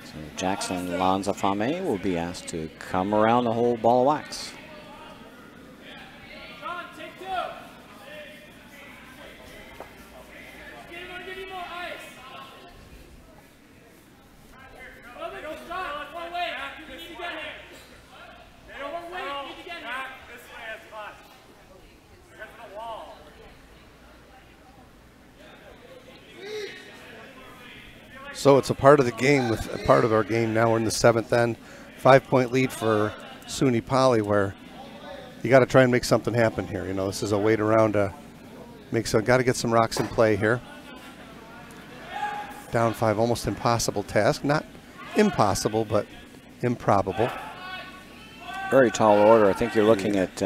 So Jackson Lanza-Fame will be asked to come around the whole ball of wax. So it's a part of the game, with a part of our game now. We're in the 7th end. 5-point lead for SUNY Poly, where you got to try and make something happen here. You know, this is a wait around to make some, got to get some rocks in play here. Down 5, almost impossible task. Not impossible, but improbable. Very tall order. I think you're looking at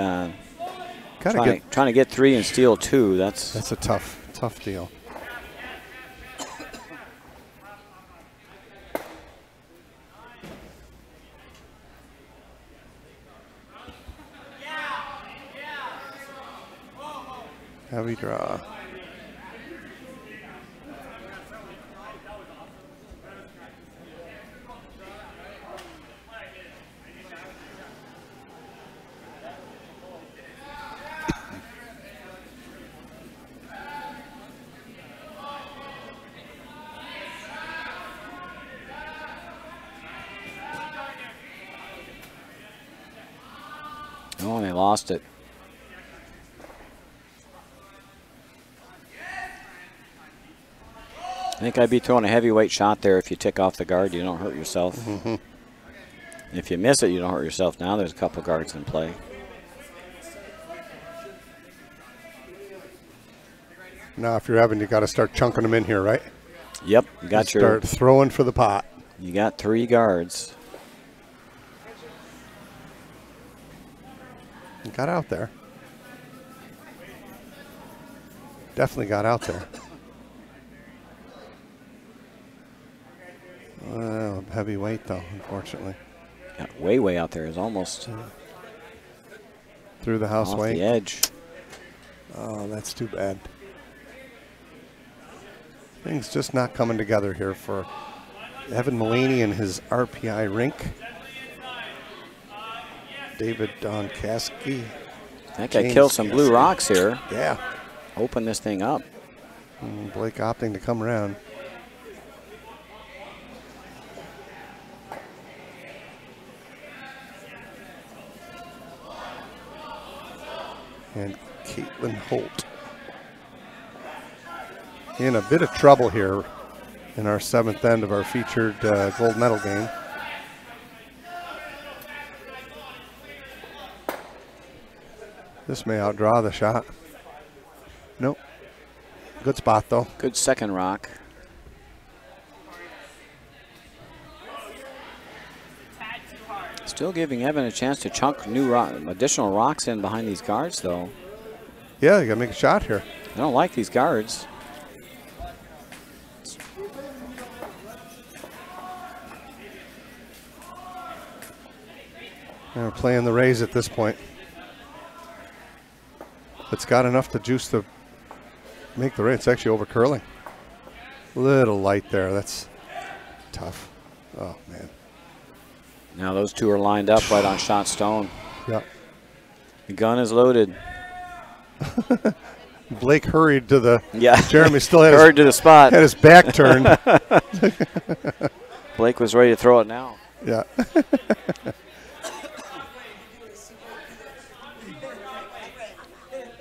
Trying to get 3 and steal 2. That's a tough deal. Heavy draw. Oh, and they lost it. I think I'd be throwing a heavyweight shot there. If you tick off the guard, you don't hurt yourself. Mm-hmm. If you miss it, you don't hurt yourself. Now there's a couple guards in play. Now if you're Evan, you got to start chunking them in here, right? Yep, you got start throwing for the pot. You got 3 guards. Got out there. Definitely got out there. Well, heavyweight though, unfortunately. Got way out there. Is almost through the house off weight. The edge. Oh, that's too bad. Things just not coming together here for Evan Mullaney and his RPI rink. David Donkaski. I think I killed some blue rocks here. Yeah. Open this thing up. Blake opting to come around. And Caitlin Holt in a bit of trouble here in our 7th end of our featured gold medal game. This may outdraw the shot. Nope. Good spot though. Good second rock. Still giving Evan a chance to chunk additional rocks in behind these guards though. Yeah, you gotta make a shot here. I don't like these guards. We're playing the raise at this point. It's got enough to juice the make the raise. It's actually over curling. Little light there. That's tough. Oh man. Now those 2 are lined up right on shot stone. Yep. The gun is loaded. Blake hurried to the. Yeah. Jeremy still had hurried to the spot. Had his back turned. Blake was ready to throw it now. Yeah.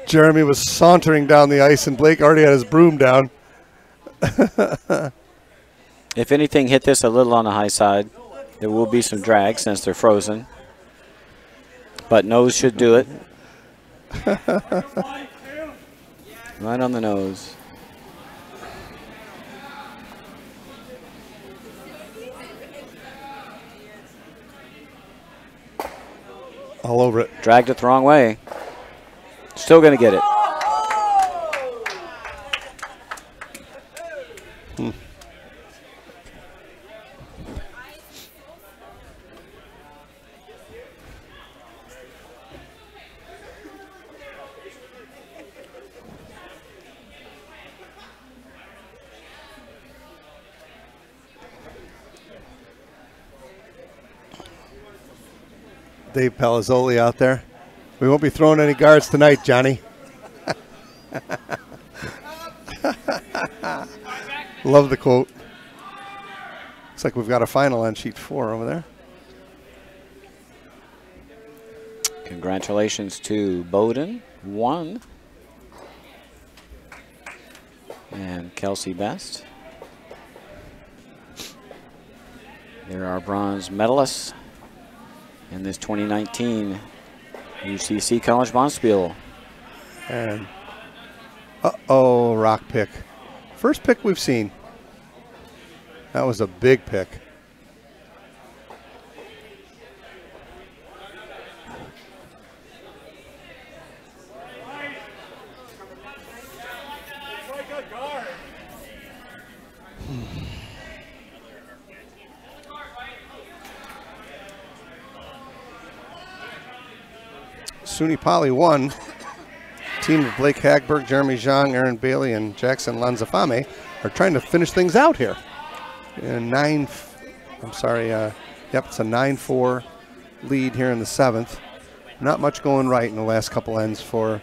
Jeremy was sauntering down the ice, and Blake already had his broom down. If anything hit this a little on the high side, there will be some drag since they're frozen. But nose should do it. Right on the nose. All over it. Dragged it the wrong way. Still going to get it. Dave Palazzoli out there. We won't be throwing any guards tonight, Johnny. Love the quote. Looks like we've got a final on sheet 4 over there. Congratulations to Bowden, 1. And Kelsey Best. There are bronze medalists in this 2019 UCC College Bonspiel. And uh-oh, rock pick. First pick we've seen. That was a big pick. SUNY Poly 1, team of Blake Hagberg, Jeremy Zhang, Aaron Bailey, and Jackson Lanzafame are trying to finish things out here. And it's a 9-4 lead here in the 7th. Not much going right in the last couple ends for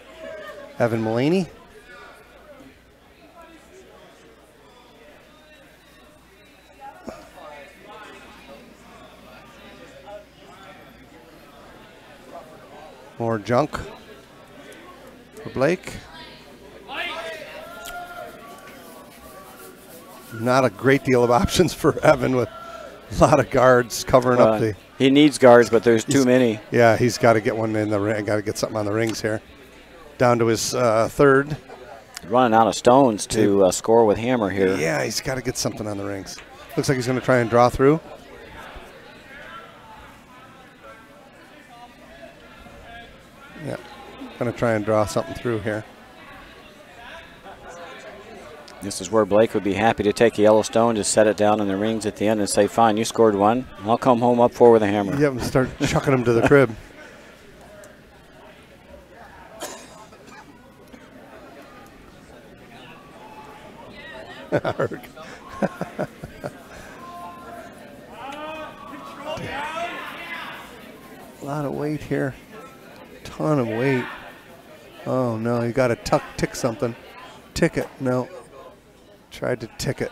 Evan Mullaney. More junk for Blake. Not a great deal of options for Evan with a lot of guards covering up the. He needs guards, but there's too many. Yeah, he's got to get one in the ring. Got to get something on the rings here. Down to his third. Running out of stones to score with hammer here. Yeah, he's got to get something on the rings. Looks like he's going to try and draw through. Yeah, going to try and draw something through here. This is where Blake would be happy to take a yellow stone, just set it down in the rings at the end and say, fine, you scored one. I'll come home up 4 with a hammer. Yep, and start chucking him to the crib. A lot of weight here. Ton of weight. Oh no, you got to tick something. Tick it. No. Tried to tick it.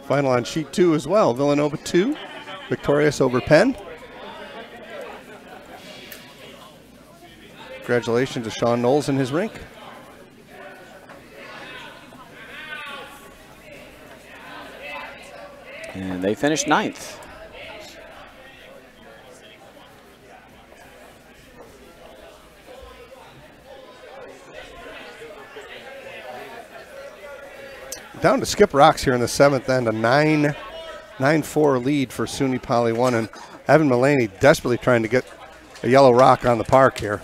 Final on sheet 2 as well. Villanova 2, victorious over Penn. Congratulations to Sean Knowles in his rink. And they finished 9th. Down to skip rocks here in the 7th end, a 9-4 lead for SUNY Poly 1, and Evan Mullaney desperately trying to get a yellow rock on the park here.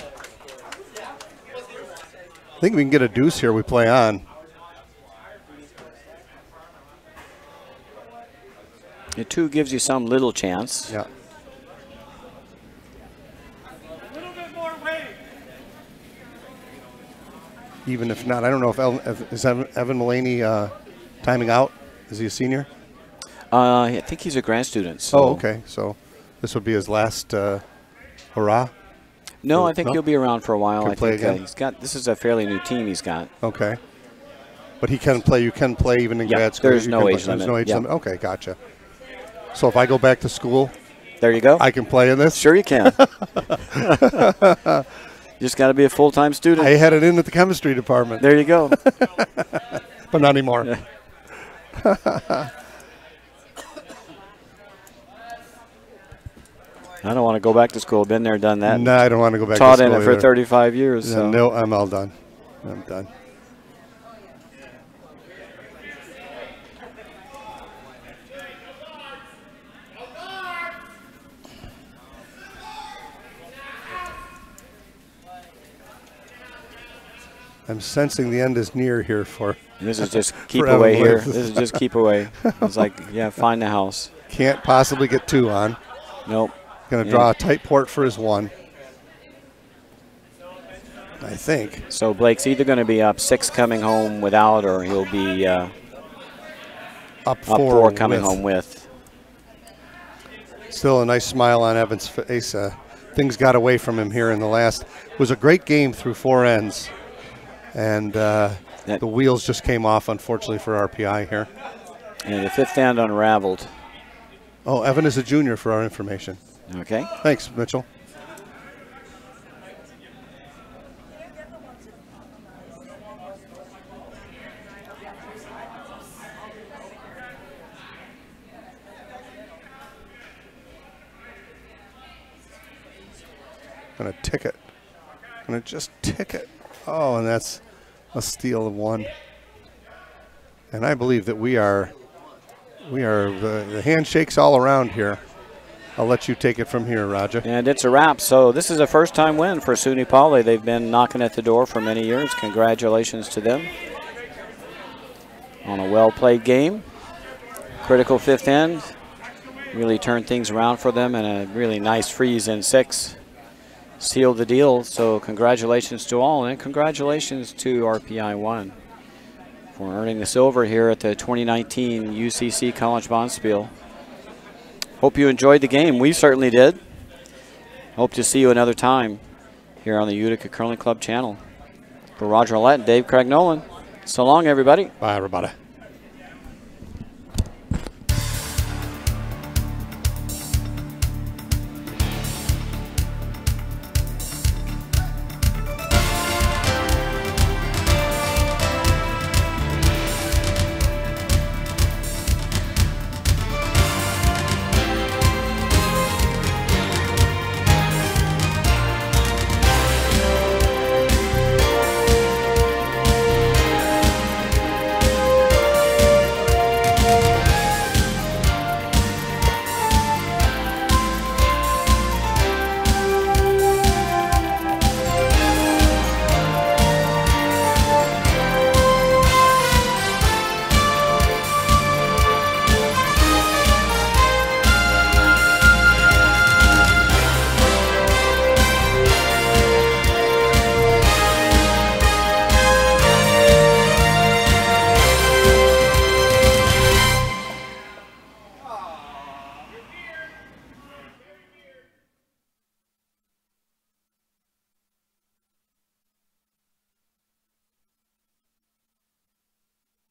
I think we can get a deuce here. We play on. The 2 gives you some little chance. Yeah. A little bit more weight. Even if not, I don't know if is Evan Mullaney timing out. Is he a senior? I think he's a grad student. So. Oh, okay. So this would be his last hurrah? No, I think no? he'll be around for a while. Can I play think again? this is a fairly new team he's got. Okay. But he can play. You can play even in grad school. There's no age limit. There's no age limit. Okay, gotcha. So if I go back to school, there you go. I can play in this? Sure you can. You just got to be a full-time student. I had it in at the chemistry department. There you go. But not anymore. Yeah. I don't want to go back to school. Been there, done that. No, I don't want to go back to school. Taught in it for 35 years. Yeah, so. no, I'm all done. I'm done. I'm sensing the end is near here for. This is just keep away here. This is just keep away. It's like, yeah, find the house. Can't possibly get 2 on. Nope. Going to draw a tight port for his 1. I think. So Blake's either going to be up 6 coming home without, or he'll be up 4 coming home with. Still a nice smile on Evan's face. Things got away from him here in the last. It was a great game through 4 ends. And the wheels just came off, unfortunately, for RPI here. And the fifth end unraveled. Oh, Evan is a junior for our information. Okay. Thanks, Mitchell. Gonna tick it. Gonna just tick it. Oh, and that's a steal of one. And I believe that we are the handshakes all around here. I'll let you take it from here, Roger. And it's a wrap. So this is a first-time win for SUNY Poly. They've been knocking at the door for many years. Congratulations to them on a well-played game. Critical fifth end. Really turned things around for them, and a really nice freeze in 6 sealed the deal. So congratulations to all, and congratulations to RPI 1 for earning the silver here at the 2019 UCC College Bonspiel. Hope you enjoyed the game. We certainly did. Hope to see you another time here on the Utica Curling Club channel. For Roger Lett and Dave Craig Nolan, so long, everybody. Bye, everybody.